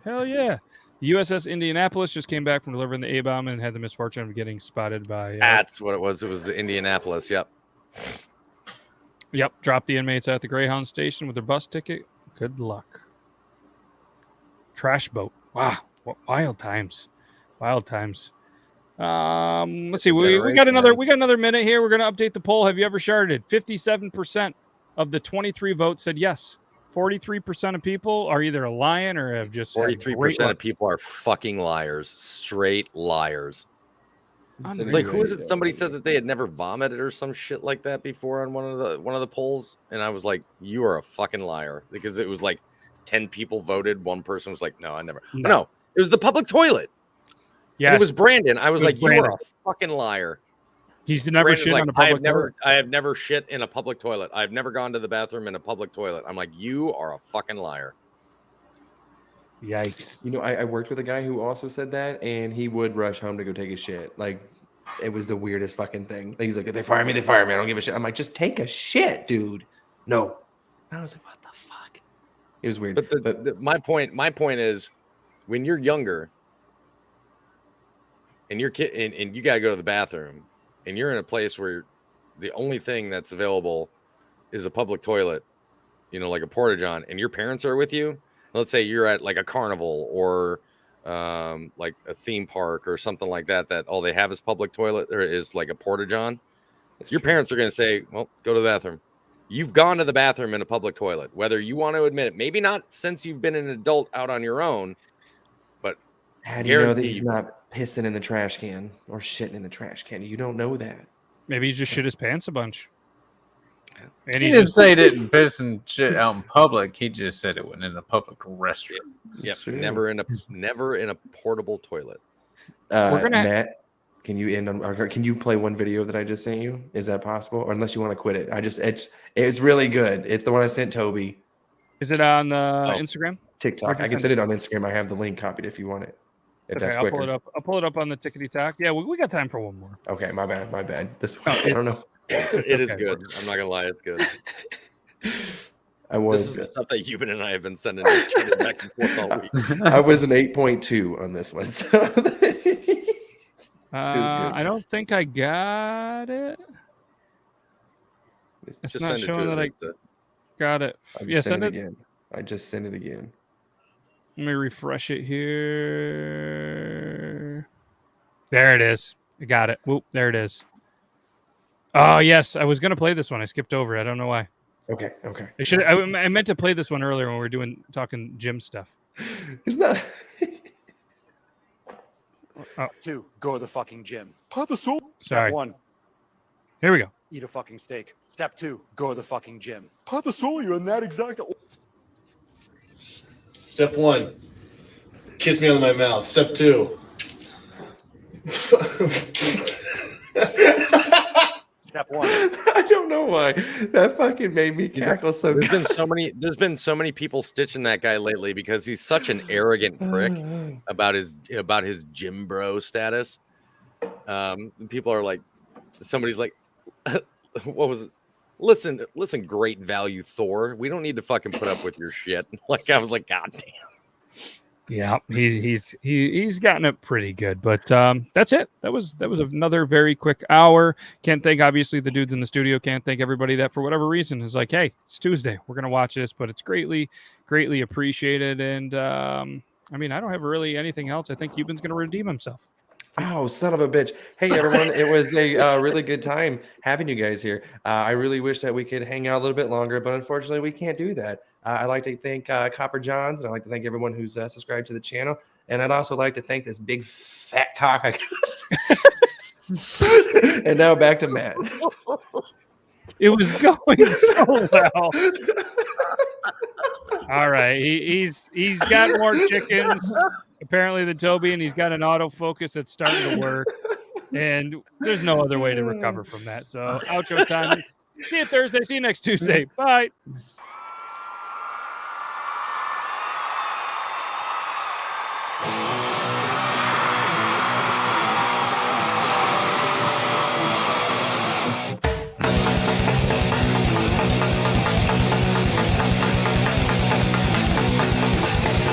Hell yeah. The USS Indianapolis just came back from delivering the A-bomb and had the misfortune of getting spotted by... That's what it was. It was the Indianapolis. Yep. Yep. Dropped the inmates at the Greyhound station with their bus ticket. Good luck. Trash boat. Wow. What wild times. Wild times. Let's see. We got another minute here. We're going to update the poll. Have you ever sharded? 57% of the 23 votes said yes. 43% of people are either lying or have just 43% of people are fucking liars, straight liars. It's like, who is it? Somebody said that they had never vomited or some shit like that before on one of the polls, and I was like, "You are a fucking liar," because it was like 10 people voted. One person was like, "No, I never." No, it was the public toilet. Yeah, it was Brandon. I was like, "You are a fucking liar." He's never shit on a public toilet. I have never shit in a public toilet. I've never gone to the bathroom in a public toilet. I'm like, you are a fucking liar. Yikes. You know, I worked with a guy who also said that, and he would rush home to go take a shit. Like, it was the weirdest fucking thing. Like, he's like, if they fire me, they fire me. I don't give a shit. I'm like, just take a shit, dude. No. And I was like, what the fuck? It was weird. But my point is, when you're younger, and you're and you gotta go to the bathroom, and you're in a place where the only thing that's available is a public toilet, like a porta-john, and your parents are with you. Let's say you're at like a carnival or like a theme park or something like that, that all they have is public toilet or is like a porta-john, your parents are going to say, well, go to the bathroom. You've gone to the bathroom in a public toilet, whether you want to admit it. Maybe not since you've been an adult out on your own, but how do you know that he's not pissing in the trash can or shitting in the trash can? You don't know that. Maybe he just shit his pants a bunch. And he didn't say he didn't piss and shit out in public. He just said it went in a public restroom. Yep, never in a portable toilet. We're gonna Matt, can you end on? Or can you play one video that I just sent you? Is that possible? Or unless you want to quit it, it's really good. It's the one I sent Toby. Is it on Instagram? TikTok. I can send it on Instagram. I have the link copied if you want it. If that's quicker. I'll pull it up on the TTT Talk. Yeah, we got time for one more. Okay, my bad. This one, I don't know. It is good. I'm not gonna lie, it's good. This is the stuff that Euban and I have been sending each other back and forth all week. I was an 8.2 on this one, so I don't think I got it. It's just not showing that I got it. Yeah, send it again. I just sent it again. Let me refresh it here. There it is. I got it. Whoop, there it is. Oh, yes. I was going to play this one. I skipped over it. I don't know why. Okay. I meant to play this one earlier when we were talking gym stuff. It's not. Two, go to the fucking gym. Papa Soul. Sorry. Step one. Here we go. Eat a fucking steak. Step two, go to the fucking gym. Papa Soul, you're in that exact. Step one, kiss me on my mouth. Step two. Step one. I don't know why that fucking made me cackle so. There's been so many people stitching that guy lately because he's such an arrogant prick about his gym bro status. People are like, somebody's like, what was it? Listen, great value Thor. We don't need to fucking put up with your shit. Like I was like, God damn. Yeah, he's gotten it pretty good, but that's it. That was another very quick hour. Can't thank obviously the dudes in the studio. Can't thank everybody that for whatever reason is like, hey, it's Tuesday, we're gonna watch this, but it's greatly appreciated. And I mean, I don't have really anything else. I think Euban's gonna redeem himself. Oh, son of a bitch. Hey, everyone. It was a really good time having you guys here. I really wish that we could hang out a little bit longer, but unfortunately, we can't do that. I'd like to thank Copper Johns, and I'd like to thank everyone who's subscribed to the channel. And I'd also like to thank this big fat cock I got. And now back to Matt. It was going so well. All right. He's got more chickens apparently than Toby, and he's got an autofocus that's starting to work. And there's no other way to recover from that. So outro time. See you Thursday. See you next Tuesday. Bye.